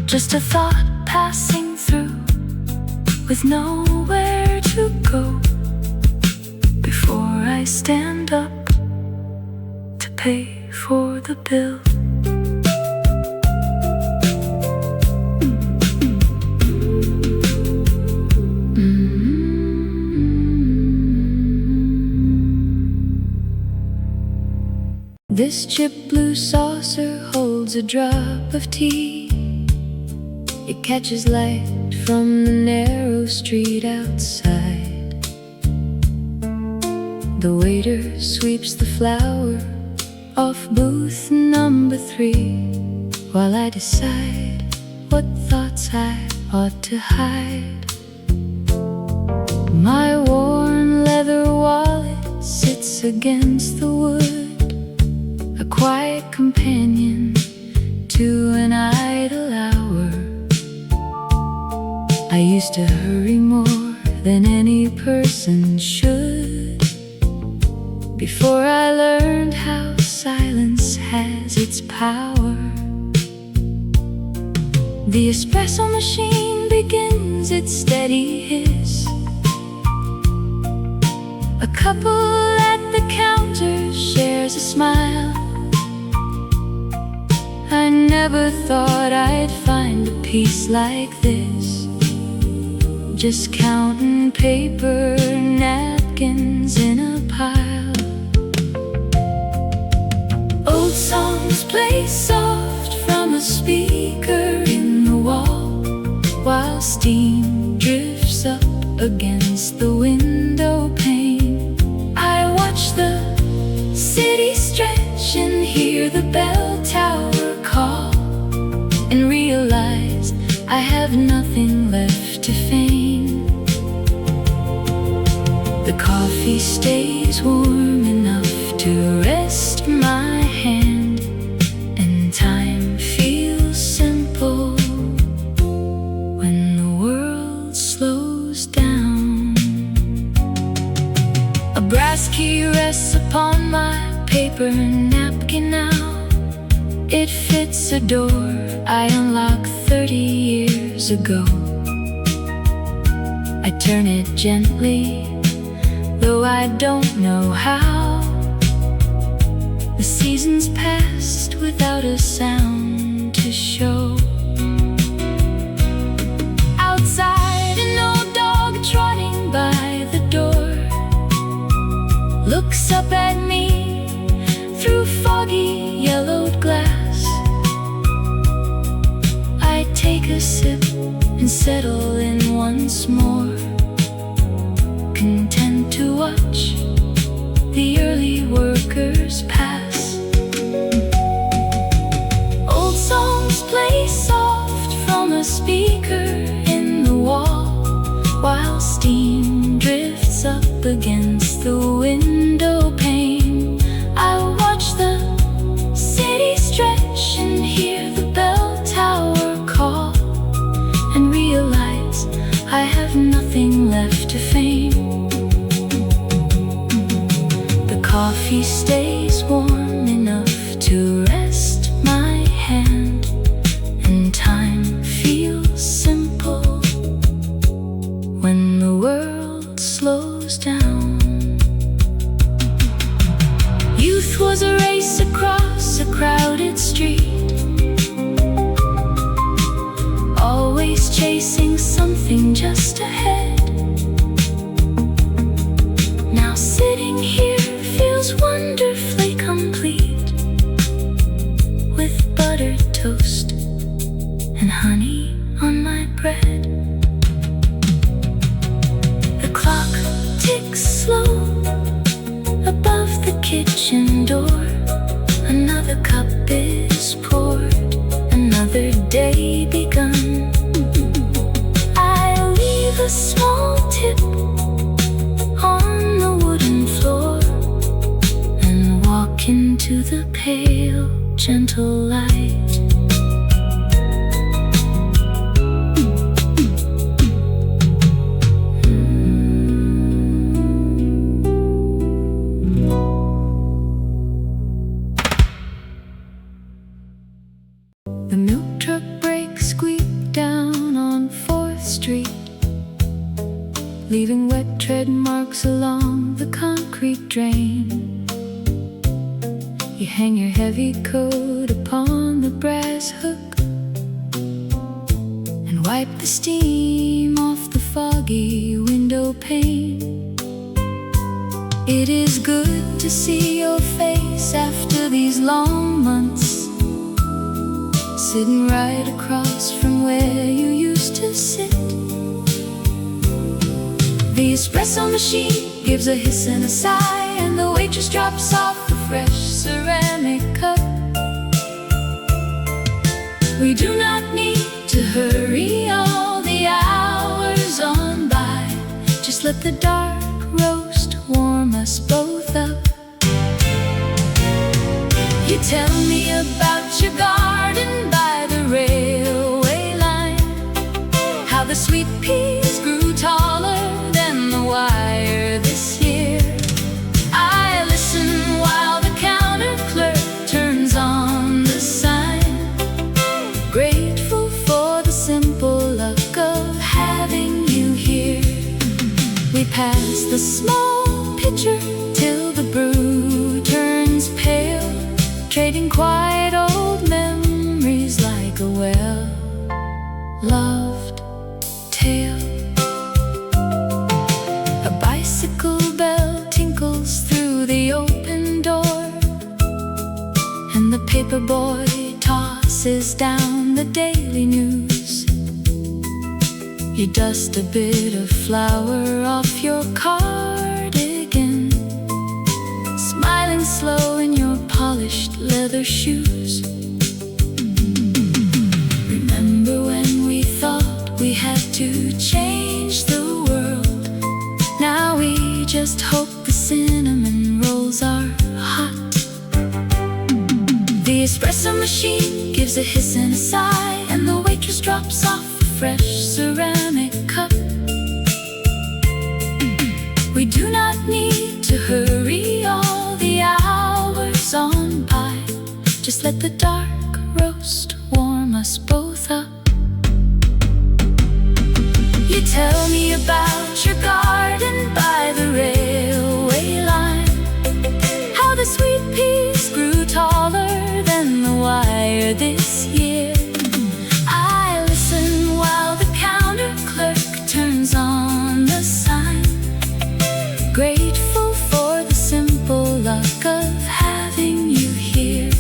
just a thought passing through with nowhere to go before I stand up to pay for the bill. This chip blue saucer holds a drop of tea. It catches light from the narrow street outside. The waiter sweeps the flour off booth number 3, while I decide what thoughts I ought to hide. My worn leather wallet sits against the wood, a quiet companion to an idle hour. I used to hurry more than any person should, before I learned how silence has its power. The espresso machine begins its steady hiss. A couple at the counter shares a smile. I never thought I'd find a piece like this, just counting paper napkins in a pile. Old songs play soft from a speaker in the wall, while steam drifts up against the window pane. I watch the city stretch and hear the bell tower call, and realize I have nothing left to feign. The coffee stays warm enough to rest my hand, and time feels simple when the world slows down. A brass key rests upon my paper napkin now. It fits a door I unlocked 30 years ago. I turn it gently, though I don't know how. The seasons passed without a sound to show. Outside, an old dog trotting by the door looks up at me through foggy yellowed glass. I take a sip and settle in once more, content to watch the early workers pass. Old songs play soft from a speaker in the wall, while steam drifts up against the window pane. I watch the city stretch and hear the bell tower call, and realize I have nothing left to feign. The coffee stays warm enough to rest my hand, and time feels simple when the world slows down. Youth was a race across a crowded street, always chasing something just ahead. Now sitting here feels wonderfully complete, with buttered toast and honey on my bread. The clock ticks slow above the kitchen door. Another cup is poured, another day begun. I leave a small tip on the wooden floor and walk into the pale, gentle light. The milk truck brakes squeak down on 4th Street, leaving wet tread marks along the concrete drain. You hang your heavy coat upon the brass hook and wipe the steam off the foggy window pane. It is good to see your face after these long months, sitting right across from where you used to sit. The espresso machine gives a hiss and a sigh, and the waitress drops off the fresh ceramic cup. We do not need to hurry all the hours on by. Just let the dark roast warm us both up. You tell me about your garden by the railway line, how the sweet peas grew taller than the wire this year. I listen while the counter clerk turns on the sign, grateful for the simple luck of having you here. We pass the small pitcher till the brew turns pale, trading quiet old memories like a well-loved tale. A bicycle bell tinkles through the open door, and the paper boy tosses down the daily news. You dust a bit of flour off your cardigan, smiling slow in your polished leather shoes. Remember when we thought we had to change the world? Now we just hope the cinnamon rolls are hot. The espresso machine gives a hiss and a sigh, and the waitress drops off a fresh ceramic cup. We do not need to hurry all the hours on by. Just let the dark roast warm us both up. You tell me about your garden by the railway line, how the sweet peas grew taller than the wire this year. I listen while the counter clerk turns on the sign, grateful for the simple luck of having you here.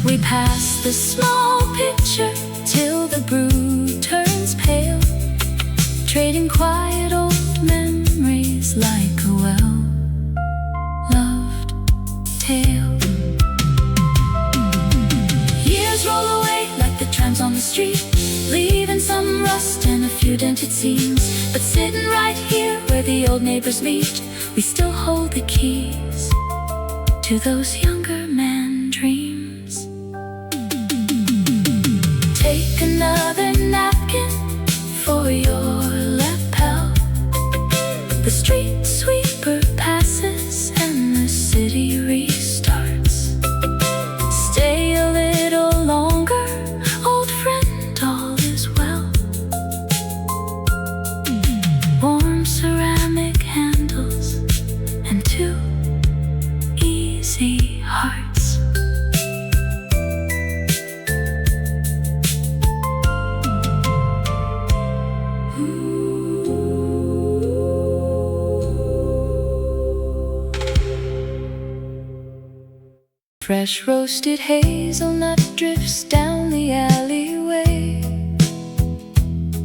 We pass the small pitcher till the brew turns pale, trading quiet old memories like a strange it seems, but sitting right here where the old neighbors meet, we still hold the keys to those younger man dreams. Take another napkin for your lapel. The street sweeper passes and the city restarts. Stay a little longer, old friend, all is well. Warm ceramic handles and 2 easy hearts. Fresh roasted hazelnut drifts down the alleyway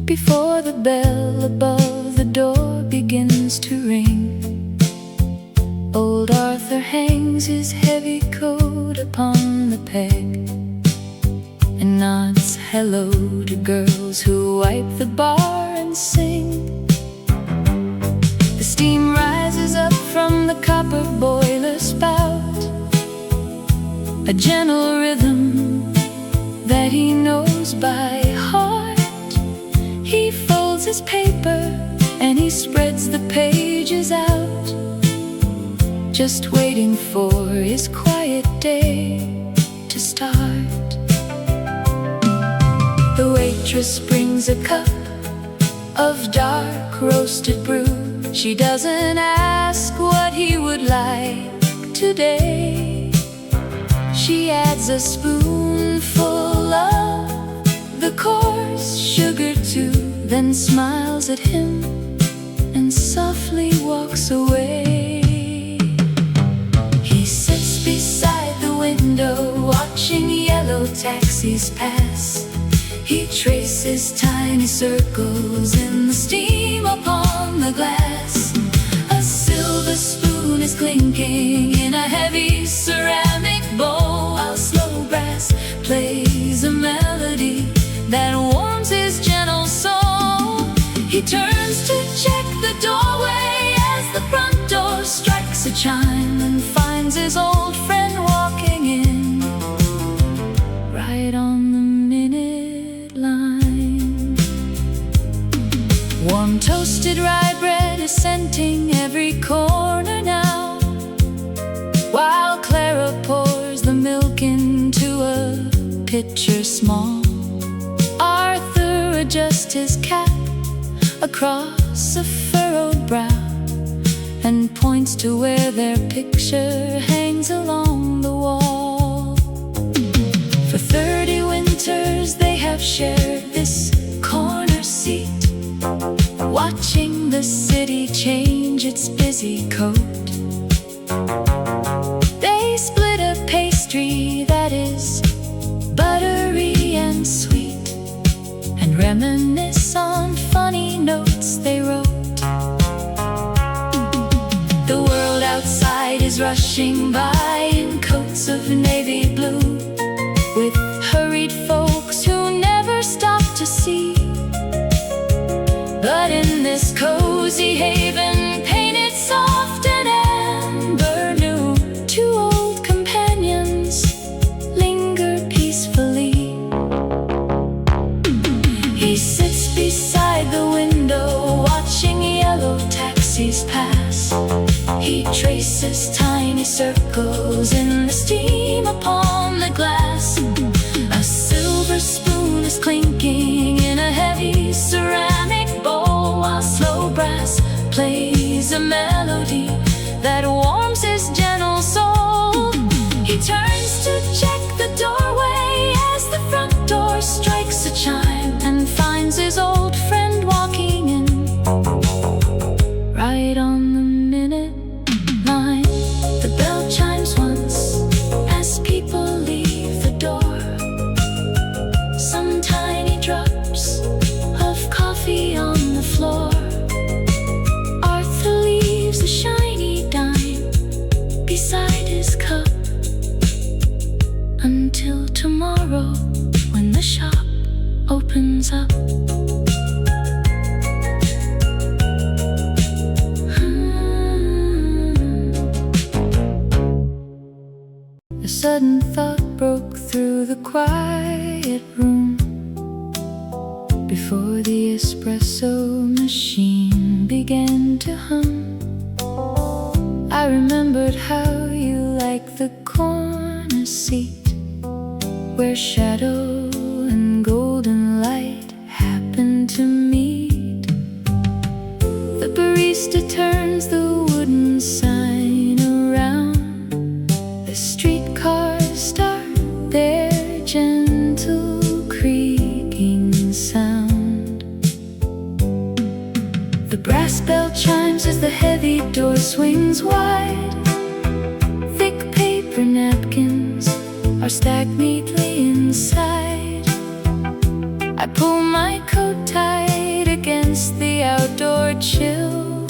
before the bell above the door begins to ring. Old Arthur hangs his heavy coat upon the peg and nods hello to girls who wipe the bar and sing. The steam rises up from the copper boiler spout, a gentle rhythm that he knows by heart. He folds his paper and he spreads the pages out, just waiting for his quiet day to start. The waitress brings a cup of dark roasted brew. She doesn't ask what he would like today. She adds a spoonful of the coarse sugar too, then smiles at him and softly walks away. He sits beside the window watching yellow taxis pass. He traces tiny circles in the steam upon the glass. A silver spoon is clinking in a heavy ceramic bowl, while slow brass plays a melody that warms his gentle soul. He turns to check the doorway as the front door strikes a chime and finds his old friend walking in, right on the minute line. Warm toasted rye bread is scenting every corner now, while Clara pours the milk into a pitcher small. Arthur adjusts his cap across a furrowed brow and points to where their picture hangs along the wall. For 30 winters they have shared this corner seat, watching the city change its busy coat. They split a pastry that is buttery and sweet, and reminisce on funny notes they wrote. The world outside is rushing by in coats of navy blue, with hurried folks who never stop to see. But in this cozy haven, painted soft and amber new, 2 old companions linger peacefully. He sits beside the window watching yellow taxis pass. He traces tiny circles in the steam upon the glass. A silver spoon is clinking in a heavy ceramic bowl, while slow brass plays a melody that warms his gentle soul. He turns to check the doorway as the front door strikes a chime and finds his old friend walking in, right on the minute line. The bell chimes once as people leave the door. Some tiny drops of coffee on the floor. Arthur leaves a shiny dime beside his cup until tomorrow when the shop opens up. A sudden thought broke through the quiet room before the espresso machine began to hum. I remembered how you liked the corner seat where shadow and golden light happened to meet. The barista turns the wooden sign around. The streetcars start their gentle creaking sound. The brass bell chimes as the heavy door swings wide. Thick paper napkins are stacked neatly inside. I pull my coat tight against the outdoor chill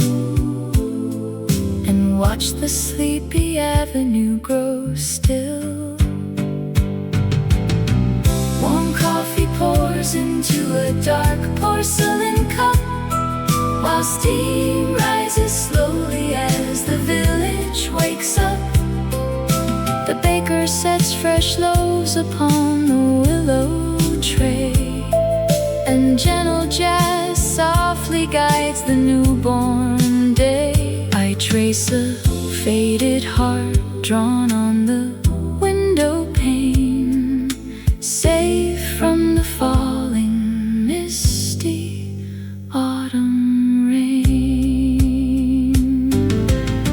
and watch the sleepy avenue grow still. Warm coffee pours into a dark porcelain cup, while steam rises slowly as the village wakes up. The baker sets fresh loaves upon the willow tray, and gentle jazz softly guides the newborn day. I trace a faded heart drawn on the window pane, safe from the falling misty autumn rain.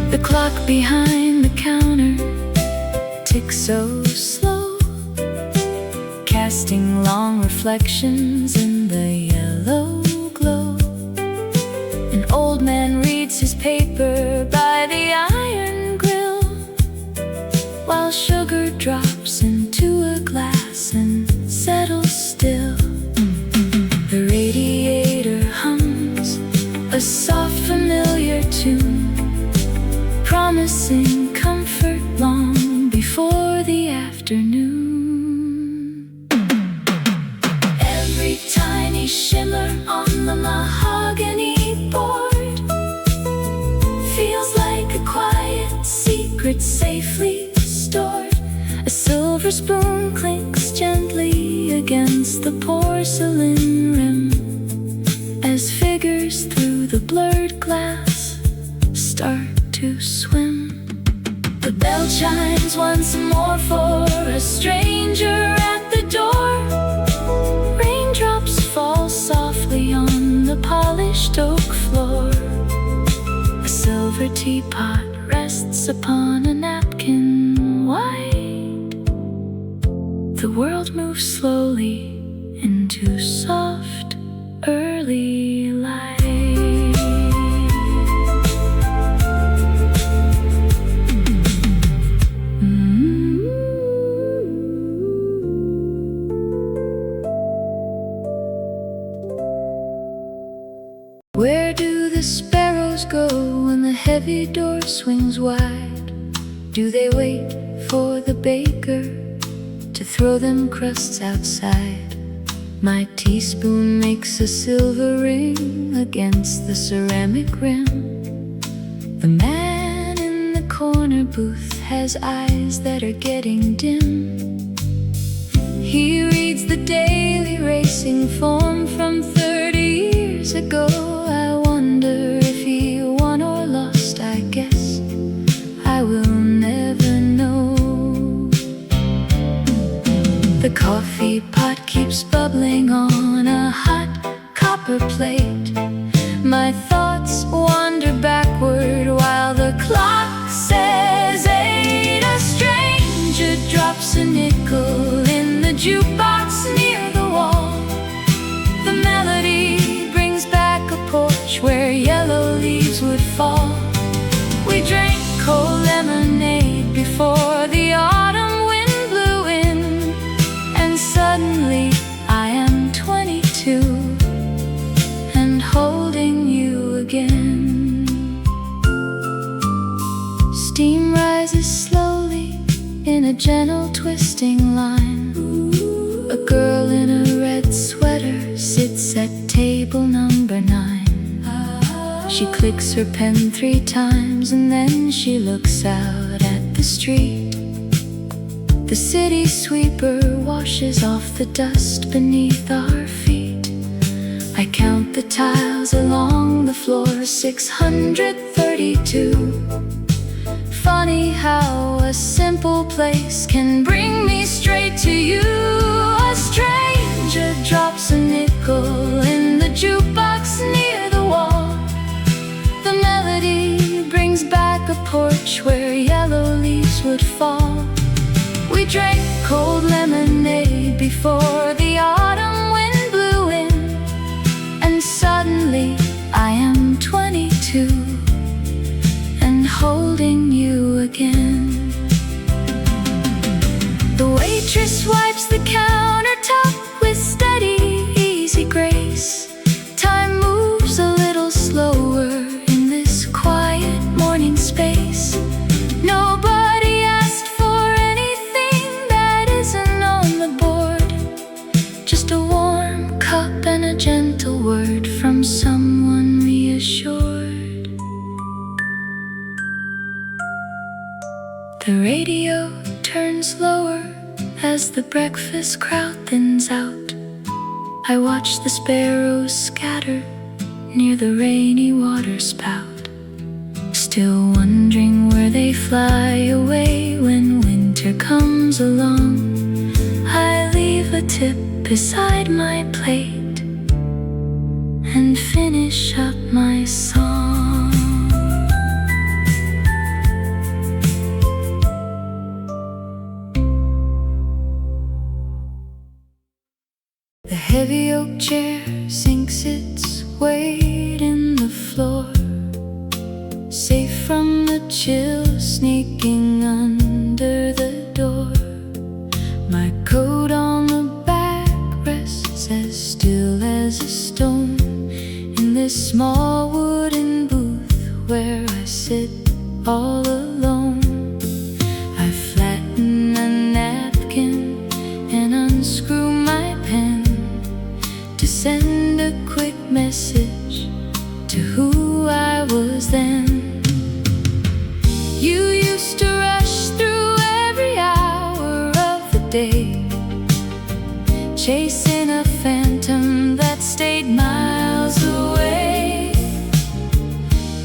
The clock behind the counter ticks so slow, casting long reflections in the yellow glow. An old man reads his paper by the iron grill, while sugar drops into a glass and settles still. The radiator hums a soft familiar tune, promising comfort long before the afternoon. Every tiny shimmer on the mahogany board feels like a quiet secret safely stored. A silver spoon clinks gently against the porcelain rim as figures through the blurred glass start to swim. The bell chimes once more for a stranger at the door. Raindrops fall softly on the polished oak floor. A silver teapot rests upon a napkin wide. The world moves slowly into soft early light. Where do the sparrows go when the heavy door swings wide? Do they wait for the baker to throw them crusts outside? My teaspoon makes a silver ring against the ceramic rim. The man in the corner booth has eyes that are getting dim. He reads the daily racing form from 30 years ago. I wonder if he won or lost. I guess I will never know. The coffee pot keeps bubbling on a hot copper plate. My thoughts wander backward while the clock says 8. A stranger drops a nickel in the jukebox near the wall. The melody brings back a porch where yellow leaves would fall. We drank cold lemonade before the autumn wind blew in, and suddenly I am 22 and holding you again. Steam rises slowly in a gentle twisting line. A girl in a red sweater sits at table number 9. She clicks her pen 3 times and then she looks out at the street. The city sweeper washes off the dust beneath our feet. I count the tiles along the floor, 632. Funny how a simple place can bring me straight to you. A stranger drops a nickel in the jukebox near the wall. The melody brings back a porch where yellow leaves would fall. We drank cold lemonade before the autumn wind blew in, and suddenly I am 22 and holding you again. The waitress wipes the countertop with steady, easy grace. Time moves a little slower in this quiet morning space. Nobody asked for anything that isn't on the board, just a warm cup and a gentle word from someone reassured. The radio turns lower as the breakfast crowd thins out. I watch the sparrows scatter near the rainy water spout, still wondering where they fly away when winter comes along. I leave a tip beside my plate and finish up my song. The heavy oak chair sinks its weight in the floor, safe from the chill sneaking under the door. My coat on the back rests as still as a stone in this small wooden booth where I sit all alone. I flatten a napkin and unscrew my pen to send a quick message to who I was then. You used to rush through every hour of the day, chasing a phantom that stayed miles away.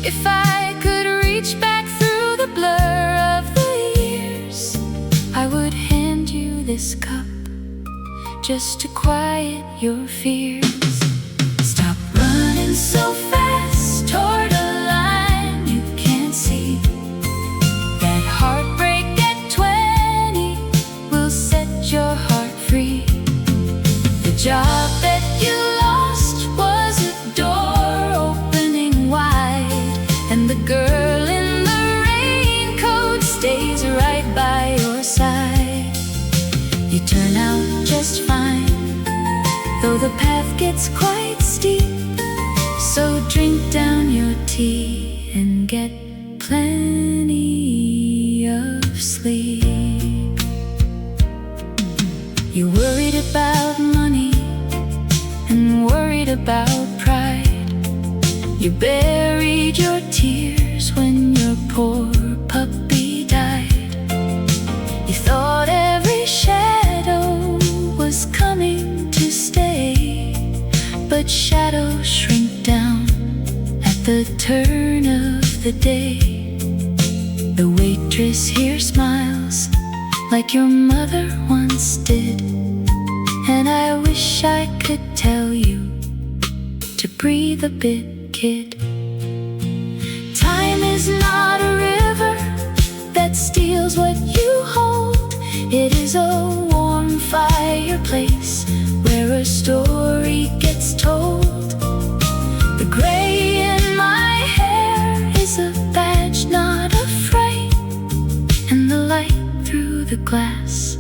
If I could reach back through the blur of the years, I would hand you this cup just to quiet your fears. Stop running so fast toward a line you can't see. That heartbreak at 20 will set your heart free. The job that you lost was a door opening wide, and the girl in the raincoat stays right by your side. You turn out just fine, though the path gets quite steep. So drink down your tea and get plenty of sleep. You worried about money and worried about pride. You buried your tears when your poor puppy died. You thought every shadow was coming to stay, but shadows shrink down at the turn of the day. The waitress here smiles like your mother once did, and I wish I could tell you to breathe a bit, kid. Time is not a river that steals what you hold. It is a warm fireplace where a story gets told. The gray in my hair is a badge, not a fright, and the light through the glass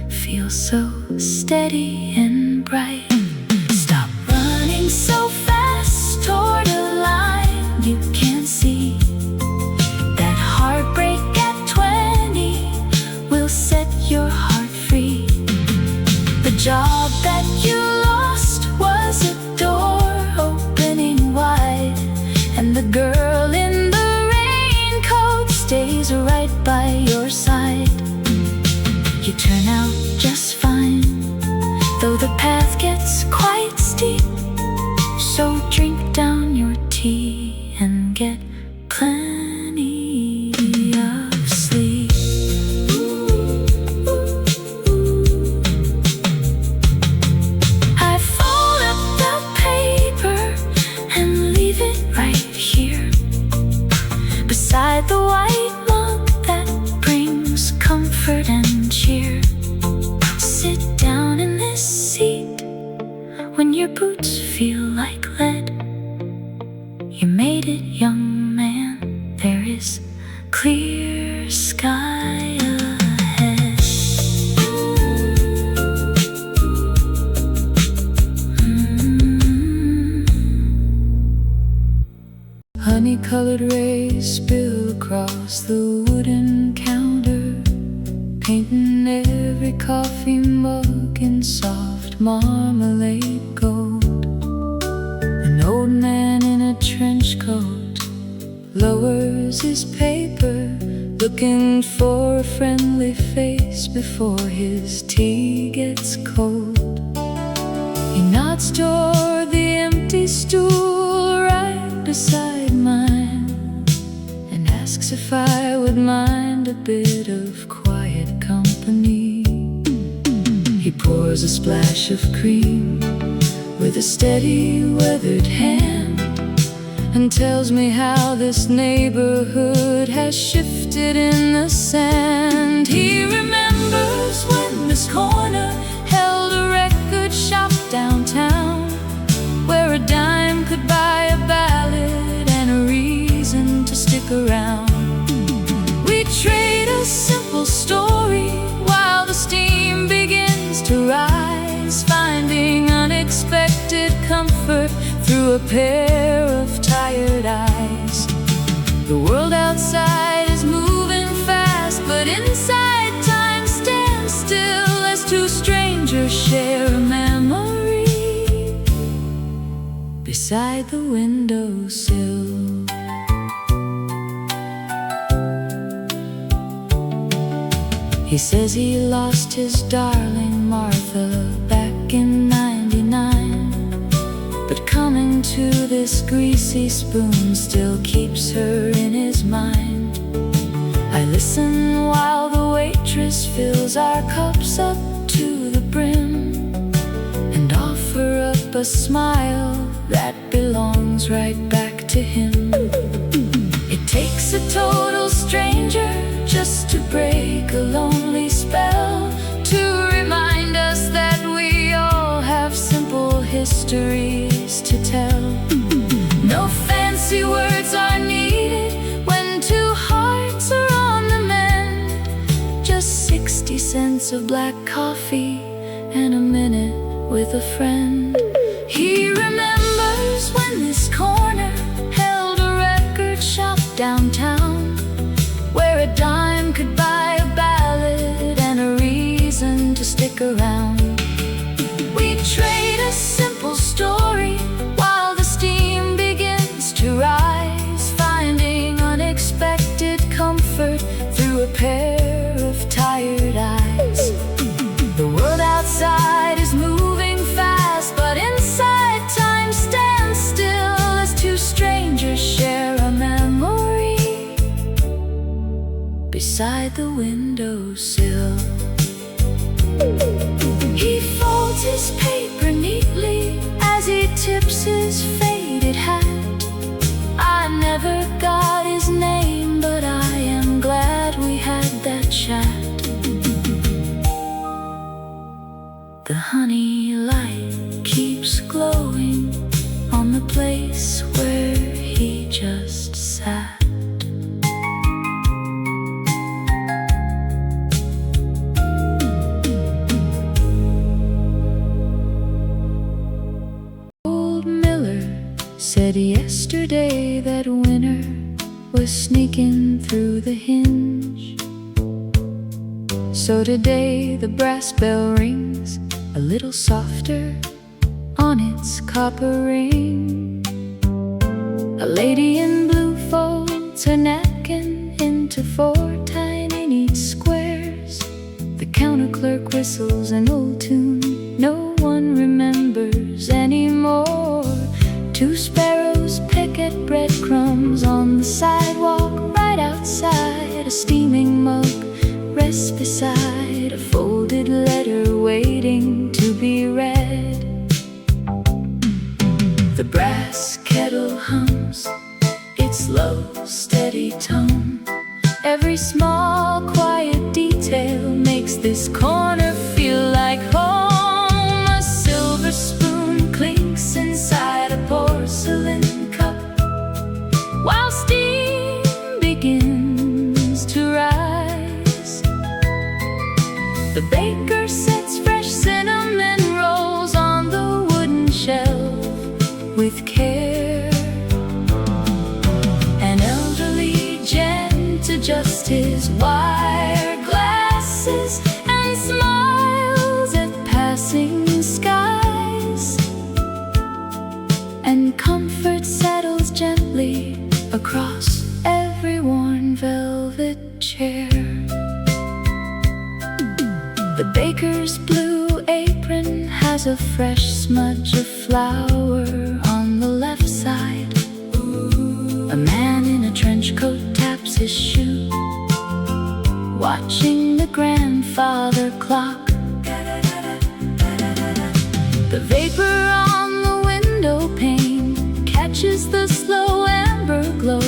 feels so steady and bright. Stop running so fast toward a line you can't see. That heartbreak at 20 will set your heart free. The job that you lost was a door opening wide, and the girl in the raincoat stays right by your side. You turn colored rays spill across the wooden counter, painting every coffee mug in soft marmalade gold. An old man in a trench coat lowers his paper, looking for a friendly face before his tea gets cold. He nods toward the empty stool right beside mine and asks if I would mind a bit of quiet company. He pours a splash of cream with a steady, weathered hand and tells me how this neighborhood has shifted in the sand. He remembers when this corner held a record shop downtown, where a dime could buy a ballad and a reason to stick around. We trade a simple story while the steam begins to rise, finding unexpected comfort through a pair of tired eyes. The world outside is moving fast, but inside time stands still as two strangers share a memory beside the windowsill. He says he lost his darling Martha back in '99, but coming to this greasy spoon still keeps her in his mind. I listen while the waitress fills our cups up to the brim and offer up a smile that belongs right back to him. It takes a total stranger just to break a lonely spell, to remind us that we all have simple histories to tell. No fancy words are needed when two hearts are on the mend. Just 60 cents of black coffee and a minute with a friend. He remembers when this corner held a record shop downtown, where a dime could buy a ballad and a reason to stick around. We trade a simple story while the steam begins to rise, finding unexpected comfort through a pair of tired eyes. The world outside is moving fast, but inside time stands still as two strangers share a memory beside the windowsill. He folds his paper neatly as he tips his faded hat. I never got his name, but I am glad we had that chat. The honey light keeps glowing on the place where he just sat. Said yesterday that winter was sneaking through the hinge. So today the brass bell rings a little softer on its copper ring. A lady in blue folds her napkin into 4 tiny neat squares. The counter clerk whistles an old tune no one remembers anymore. 2 sparrows peck at breadcrumbs on the sidewalk right outside. A steaming mug rests beside a folded letter waiting to be read. The brass kettle hums its low, steady tone. Every small, quiet detail makes this corner feel like home. A silver spoon clinks inside a porcelain cup while steam begins to rise. The baker sets fresh cinnamon rolls on the wooden shelf with care, and wire glasses and smiles at passing skies, and comfort settles gently across every worn velvet chair. The baker's blue apron has a fresh smudge of flour on the left side. A man in a trench coat taps his shoe, watching the grandfather clock. The vapor on the window pane catches the slow amber glow.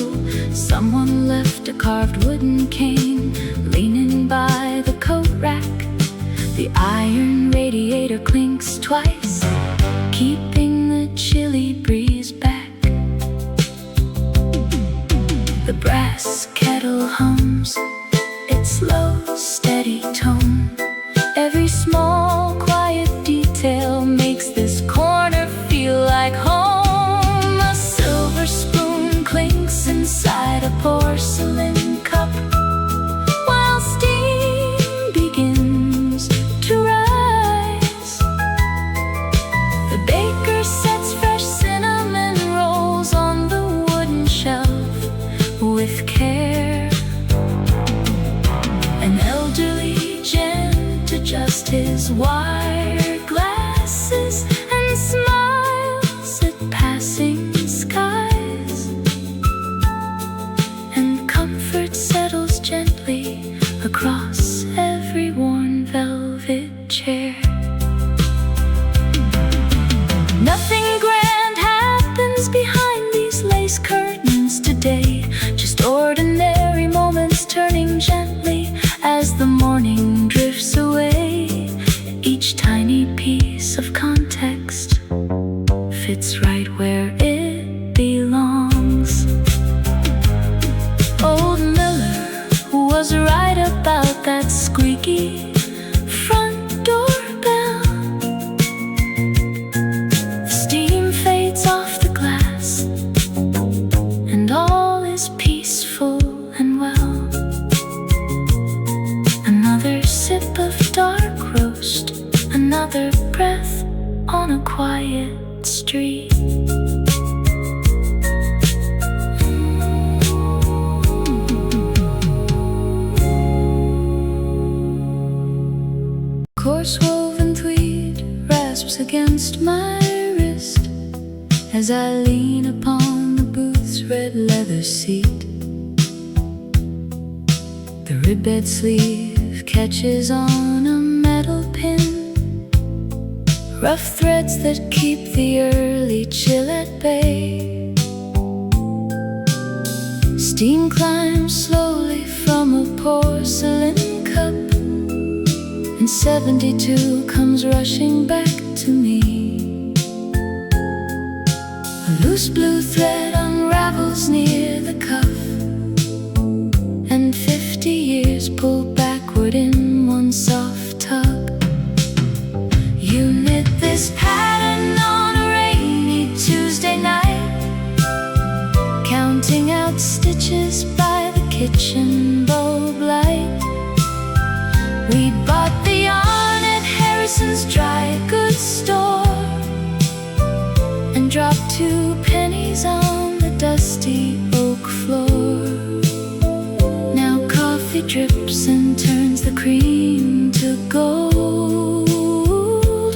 Someone left a carved wooden cane leaning by the coat rack. The iron radiator clinks twice, keeping the chilly breeze back. The brass kettle hums its low, steady tone. Every small, quiet detail makes this corner feel like home. A silver spoon clinks inside a porcelain cup, while steam begins to rise. The baker sets fresh cinnamon rolls on the wooden shelf with care. An elderly gent adjusts his wire glasses and smiles at passing skies, and comfort settles gently across every worn velvet chair. Nothing grand happens behind these lace curtains today, just ordinary moments turning gently as the morning drifts away. Each tiny piece of context fits right where it belongs. Old Miller was right about that squeaky front doorbell. The steam fades off the glass, and all is peaceful and well. Another sip of dark roast, another breath on a quiet street. Coarse woven tweed rasps against my wrist as I lean upon the booth's red leather seat. The ribbed sleeve catches on a metal pin, rough threads that keep the early chill at bay. Steam climbs slowly from a porcelain cup, and 72 comes rushing back to me. A loose blue thread unravels near the cuff, and 50 years pull backward in one soft tug. You knit this pattern on a rainy Tuesday night, counting out stitches by the kitchen bulb light. We bought the yarn at Harrison's dry goods store and dropped 2 pennies on the dusty oak floor. Now coffee drips and turns the cream to gold,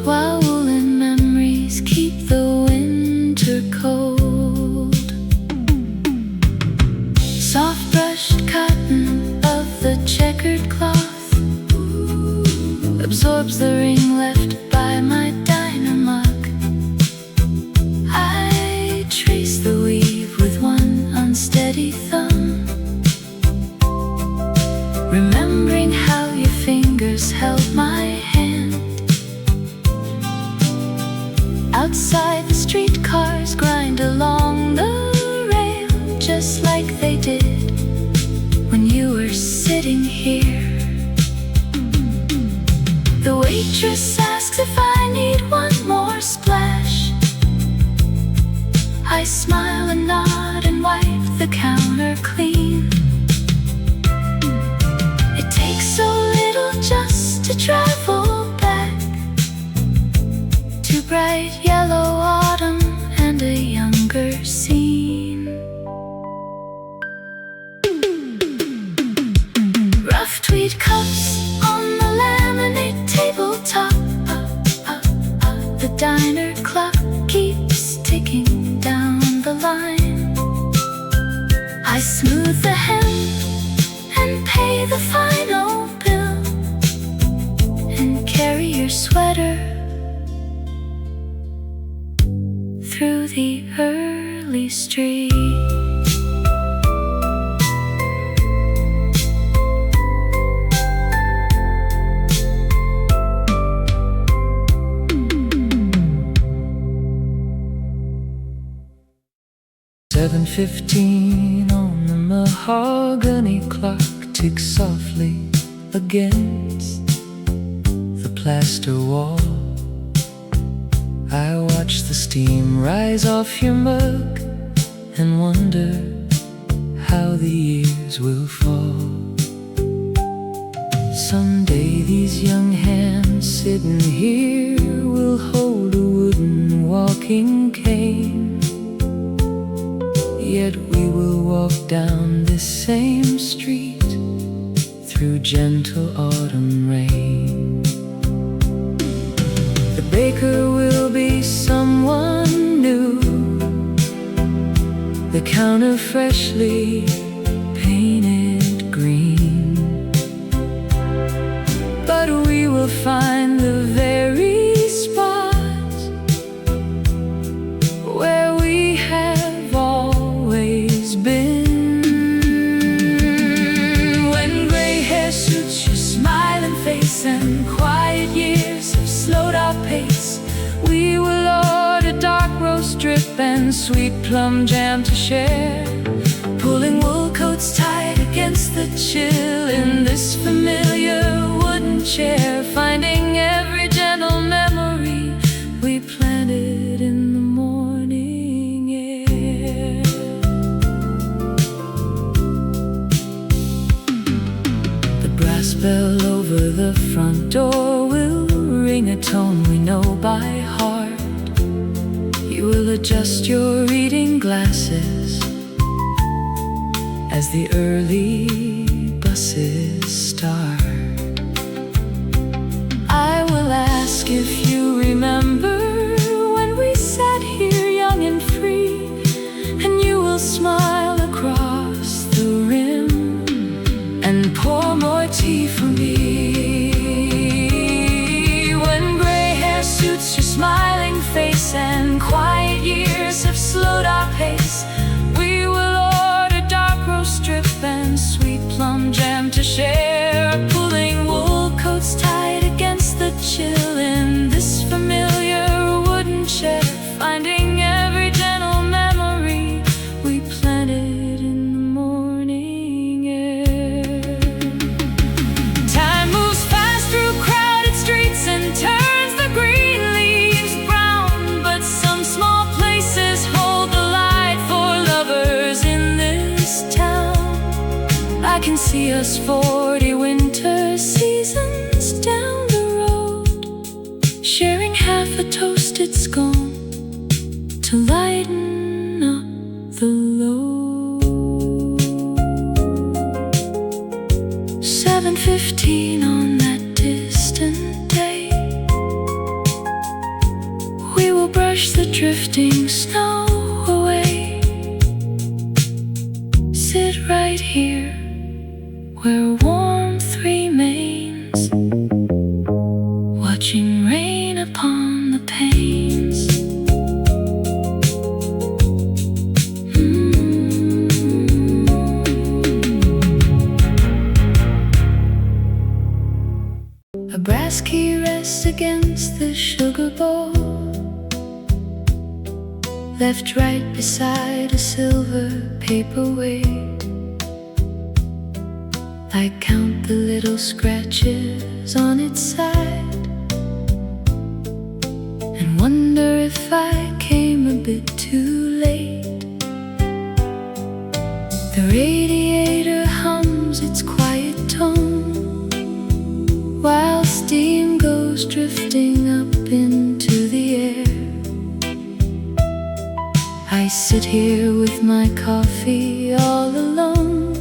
while woolen memories keep the winter cold. Soft brushed cotton of the checkered cloth absorbs the ring left by my diner mug. I trace the weave with one unsteady thumb, remembering how your fingers held my hand. Outside, the streetcars grind along the rail, just like they did when you were sitting here. The waitress asks if I need one more splash. I smile and nod and wipe the counter clean. Tweed cups on the laminate tabletop. The diner clock keeps ticking down the line. I smooth the hem and pay the final bill, and carry your sweater through the early street. "7:15 on the mahogany clock ticks softly against the plaster wall. I watch the steam rise off your mug and wonder how the years will fall. Someday these young hands sitting here will hold a wooden walking cane. Yet we will walk down this same street through gentle autumn rain. The baker will be someone new, the counter freshly painted green. But we will find the very spots where we have always been. When gray hair suits your smiling face and quiet years have slowed our pace, we will order dark roast drip and sweet plum jam to share, pulling wool coats tight against the chill in this familiar wooden chair, finding every gentle memory we planted in the morning air. The brass bell over the front door will ring a tone we know by heart. You will adjust your reading glasses as the early buses start. I will ask if you remember when we sat here young and free, and you will smile across the rim and pour more tea for me. When gray hair suits your smiling face and quiet years have slowed our pace, we will order dark roast strip and sweet plum jam to share, pulling wool coats tight against the chill in this familiar wooden chair, finding every gentle memory we planted in the morning air. Time moves fast through crowded streets and turns the green leaves brown, but some small places hold the light for lovers in this town. I can see us 40 winter seasons down the road, sharing half a toasted scone to lighten up the load. 7:15 on that distant day, we will brush the drifting snow away, sit right here where warmth remains, watching rain upon the panes. A brass key rests against the sugar bowl, left right beside a silver paperweight. I count the little scratches on its side and wonder if I came a bit too late. The radiator hums its quiet tone while steam goes drifting up into the air. I sit here with my coffee all alone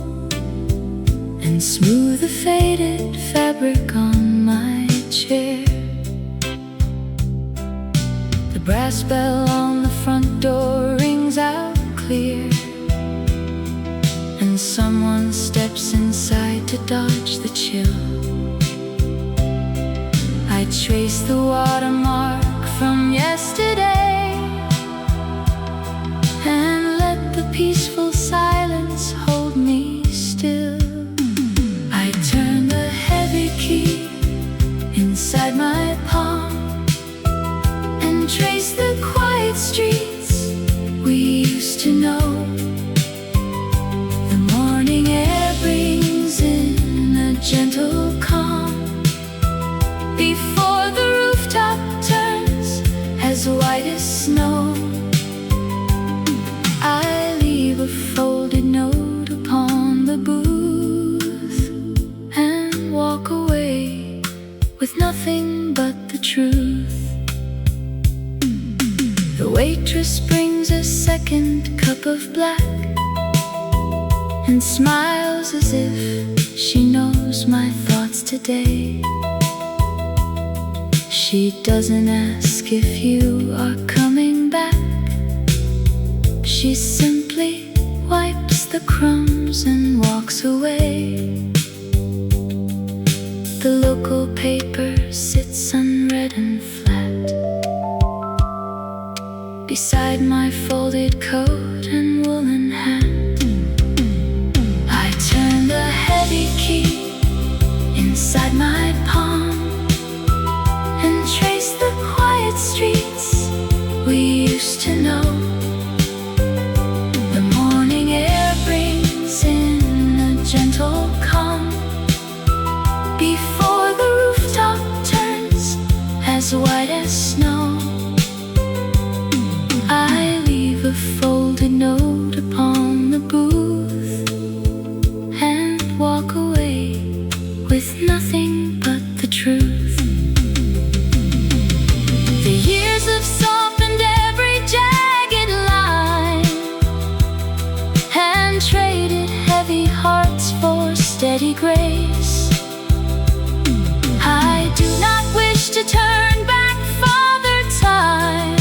and and smooth the faded fabric on my chair. The brass bell on the front door rings out clear, and someone steps inside to dodge the chill. I trace the watermark from yesterday and let the peaceful silence hold me still. I turn the heavy key inside my palm and trace the quiet streets we used to know. The morning air brings in a gentle calm before the rooftop turns as white as snow. I leave a folded note upon the booth and walk away with nothing but the truth. The waitress brings a second cup of black and smiles as if she knows my thoughts today. She doesn't ask if you are coming back. She simply wipes the crumbs and walks away. The local paper sits unread and flat beside my folded coat and woolen hat. I turn the heavy key inside my palm and trace the quiet streets we used to know. The morning air brings in a gentle calm before the rooftop turns as white as snow. I leave a folded note upon the booth and walk away with nothing but the truth. The years have softened every jagged line and traded heavy hearts for steady grace. I do not wish to turn back Father Time.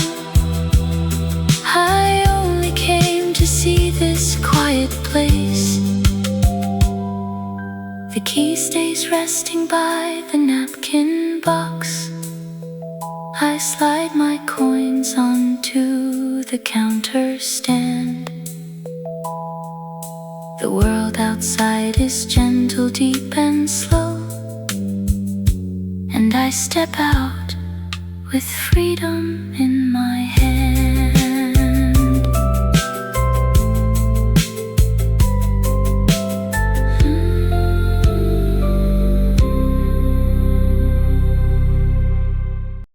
I only came to see this quiet place. The key stays resting by the napkin box. I slide my coins onto the counter stand. The world outside is gentle, deep and slow, and I step out with freedom in my hand.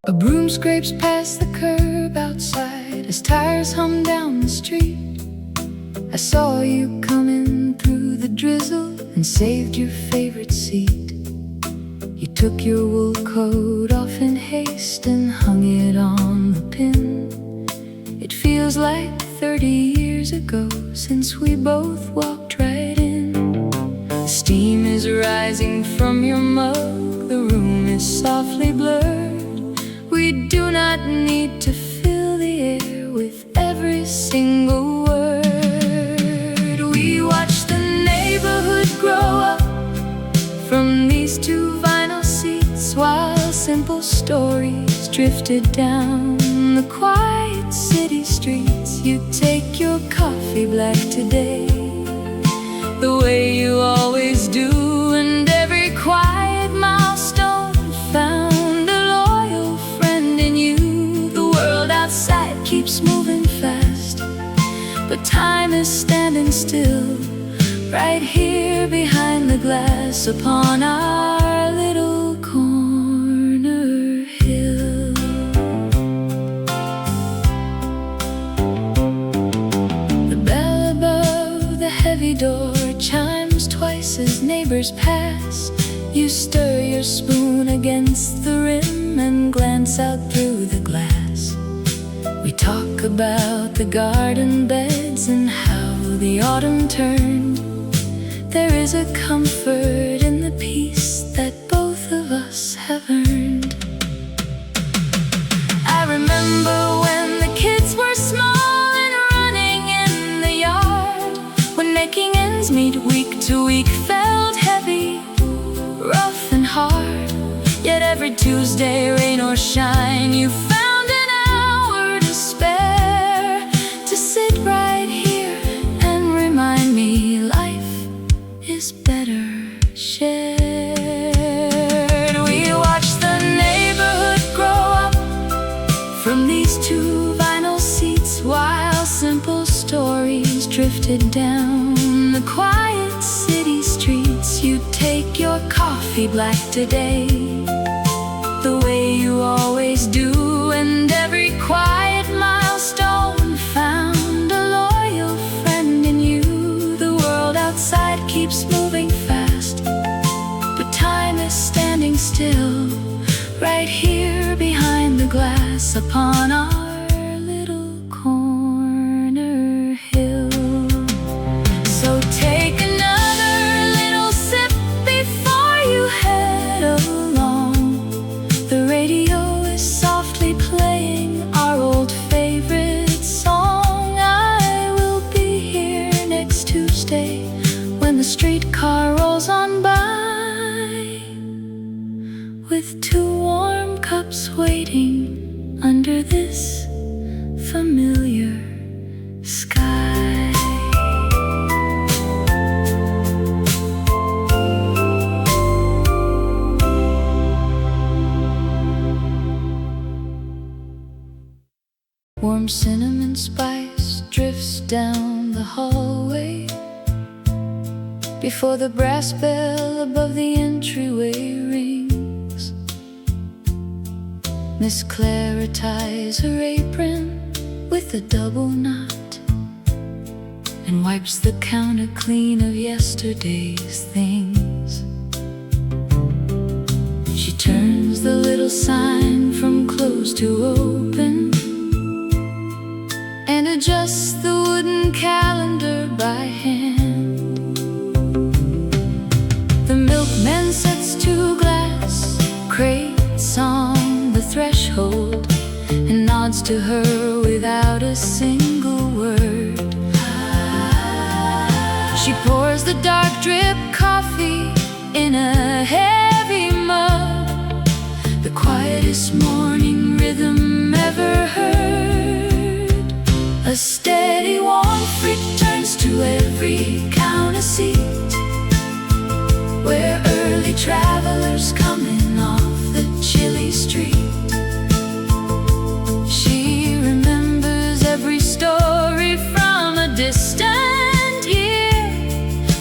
A broom scrapes past the curb outside as tires hum down the street. I saw you coming through the drizzle and saved your favorite seat. You took your wool coat off in haste and hung it on the pin. It feels like 30 years ago since we both walked right in. The steam is rising from your mug, the room is softly blurred. We do not need to fill the air with every single word. We watch the neighborhood grow up from these two vinyl seats, while simple stories drifted down the quiet city streets. You take your coffee black today, the way you always do, and every quiet milestone found a loyal friend in you. The world outside keeps moving fast, but time is standing still right here behind the glass upon our little corner hill. The bell above the heavy door chimes twice as neighbors pass. You stir your spoon against the rim and glance out through the glass. We talk about the garden beds and how the autumn turned there is a comfort in the peace that both of us have earned. I remember when the kids were small and running in the yard, when making ends meet week to week felt heavy, rough and hard. Yet every Tuesday, rain or shine, you found an hour to spare to sit right here and remind me life is better shared. We watched the neighborhood grow up from these two vinyl seats, while simple stories drifted down the quiet city streets. You take your coffee black today, the way you always do, and every quiet milestone found a loyal friend in you. The world outside keeps moving fast, but time is standing still right here behind the glass upon our little corner hill. So take another little sip before you head along. The radio is softly playing our old favorite song. I will be here next Tuesday when the streetcar rolls on by, with two warm cups waiting under this familiar sky. Warm cinnamon spice drifts down the hallway before the brass bell above the entryway rings. Miss Clara ties her apron with a double knot and wipes the counter clean of yesterday's things. She turns the little sign from closed to open and adjusts the wooden calendar by hand. The milkman sets two glass crates on the threshold and nods to her without a single word. She pours the dark drip coffee in a heavy mug, the quietest morning rhythm ever heard. A steady warmth returns to every counter seat, where early travelers come in off the chilly street. She remembers every story from a distant year,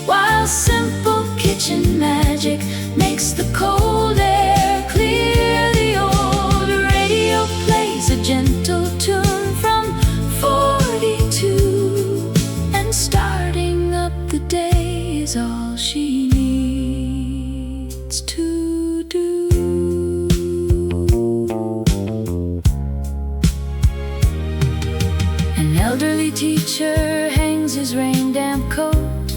while simple kitchen magic makes the cold air clear. The old radio plays a gentle tune from 42, and starting up the day is all she needs to do. An elderly teacher hangs his rain-damp coat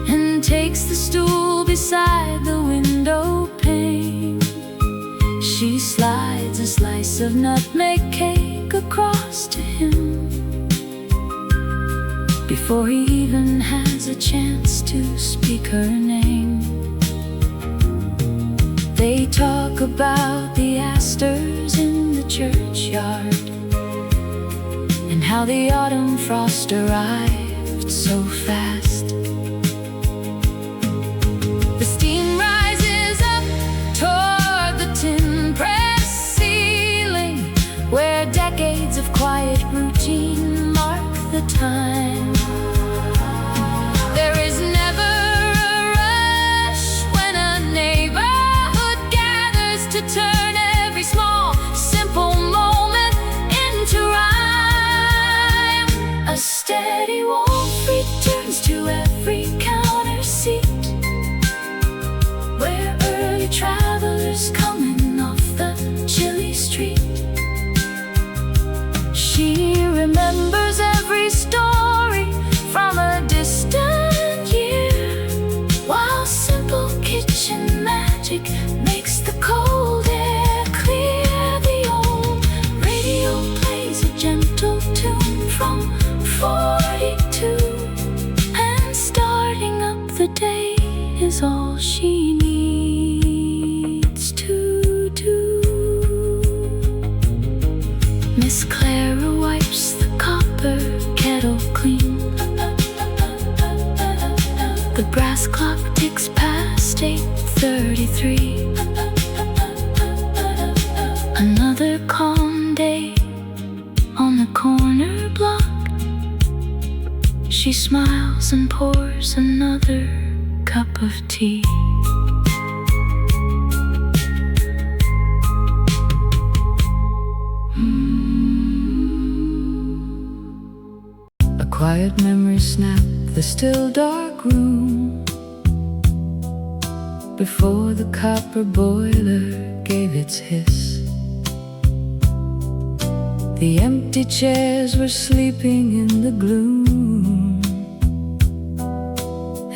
and takes the stool beside the window pane. She slides a slice of nutmeg cake across to him before he even has a chance to speak her name. They talk about the asters in the churchyard and how the autumn frost arrived so fast. The steam rises up toward the tin press ceiling, where decades of quiet routine mark the time. There is never a rush when a neighborhood gathers to turn every small, simple moment into rhyme. A steady warmth returns to every counter seat, where early travelers coming off the chilly street. She remembers every story from a distant is all she needs to do. Miss Clara wipes the copper kettle clean. The brass clock ticks past 8:33. Another calm day on the corner block. She smiles and pours another cup of tea. A quiet memory snapped the still dark room before the copper boiler gave its hiss. The empty chairs were sleeping in the gloom,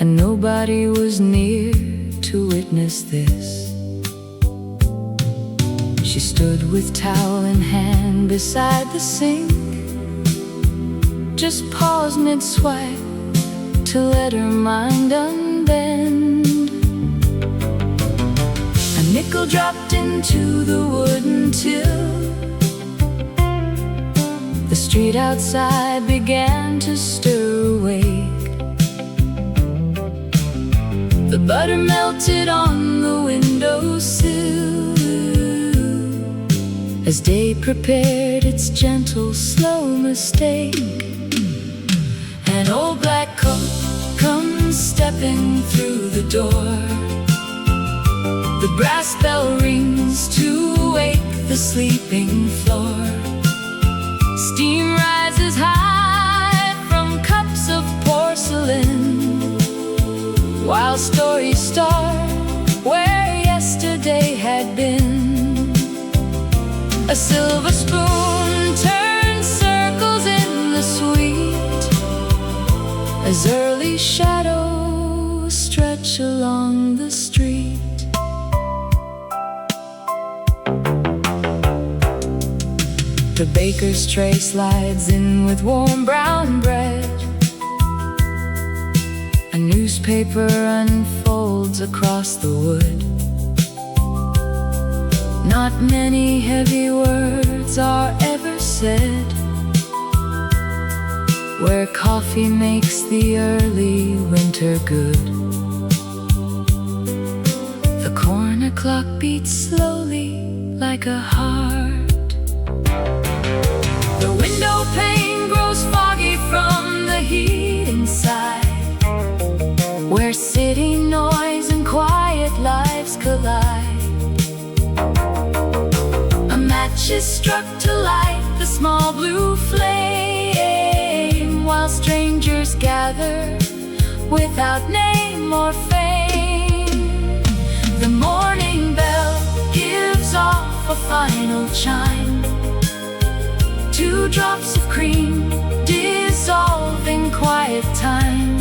and nobody was near to witness this. She stood with towel in hand beside the sink, just paused mid-swipe to let her mind unbend. A nickel dropped into the wooden till. The street outside began to stir awake. The butter melted on the windowsill as day prepared its gentle, slow mistake. An old black coat comes stepping through the door. The brass bell rings to wake the sleeping floor. Steam rises high from cups of porcelain, while stories start where yesterday had been. A silver spoon turns circles in the sweet as early shadows stretch along the street. The baker's tray slides in with warm brown bread. A newspaper unfolds across the wood. Not many heavy words are ever said where coffee makes the early winter good. The corner clock beats slowly like a heart. The window pane grows foggy from the heat inside, where city noise and quiet lives collide. A match is struck to light the small blue flame, while strangers gather without name or fame. The morning bell gives off a final chime. 2 drops of cream dissolve in quiet time.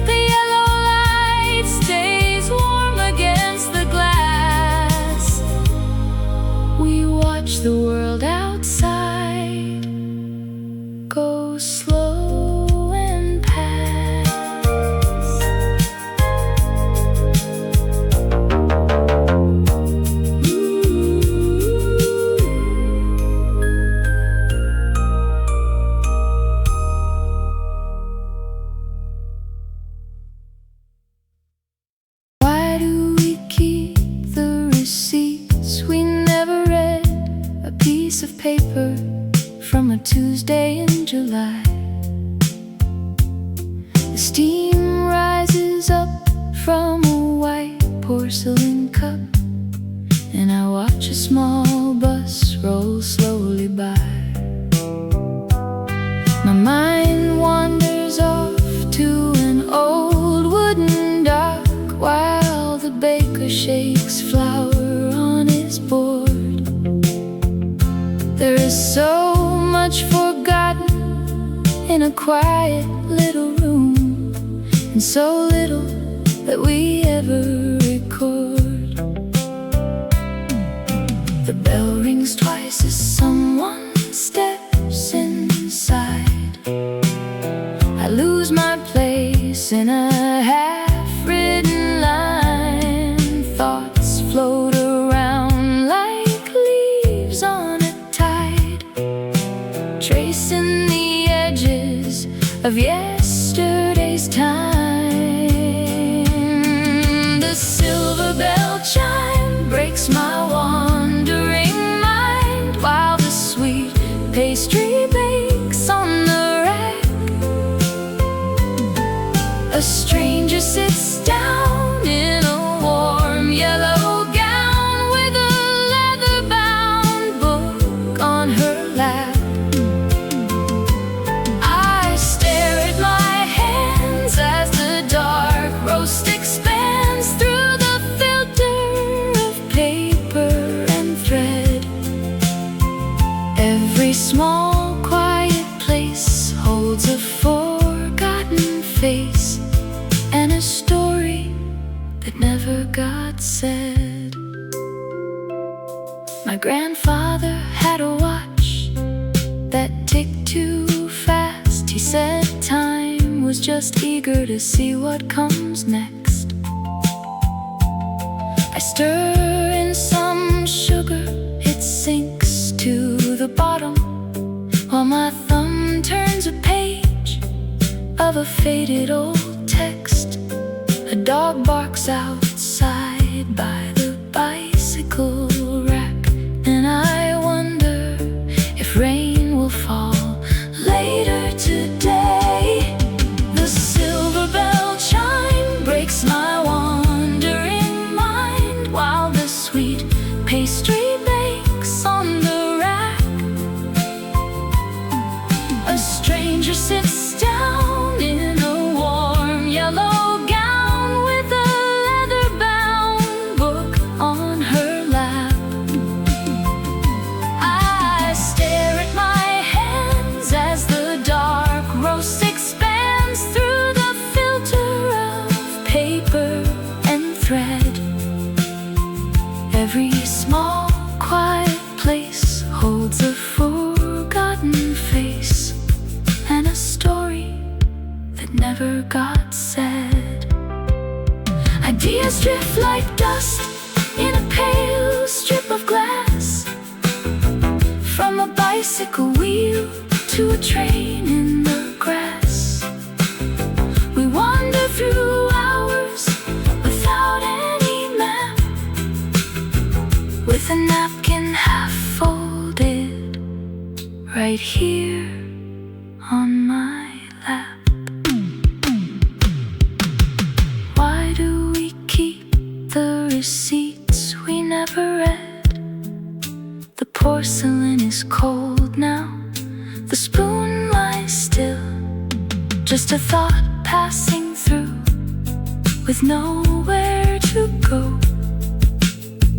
The yellow light stays warm against the glass. We watch the world outside go slow and pass. Of paper from a Tuesday in July. The steam rises up from a white porcelain cup, and I watch a small bus roll slowly by. My mind wanders off to an old wooden dock, while the baker shakes flour on his board. There is so much forgotten in a quiet little room, and so little that we ever record. The bell rings twice as someone steps inside. I lose my place in a half of yesterday's time. The silver bell chime breaks my wandering mind, while the sweet pastry bakes on the rack. A stranger sits down in a warm yellow gown, with a leather-bound book on her lap. I stare at my hands as the dark roast expands through the filter of paper and thread. Every small quiet place holds a forgotten face and a story that never got said. My grandfather had a watch that ticked too fast. He said time was just eager to see what comes next. I stir in some sugar, it sinks to the bottom, while my thumb turns a page of a faded old text. A dog barks outside by the bicycle rack, and I wonder if rain will fall later today. The silver bell chime breaks my wandering mind, while the sweet pastry bakes on the rack. A stranger sits down in a warm yellow gown, with a leather-bound book on her lap. I stare at my hands as the dark roast expands through the filter of paper and thread. Every small quiet place holds a forgotten face and a story that never got said. Ideas drift like dust in a pale strip of glass, from a bicycle wheel to a train in the grass. We wander through hours without any map, with a napkin half folded right here on my lap. Why do we keep the receipts we never read? The porcelain is cold now, the spoon lies still, just a thought passing through, with nowhere to go,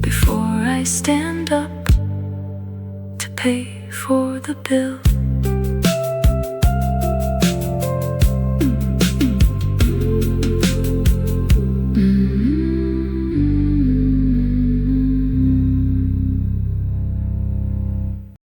before I stand up to pay for the bill.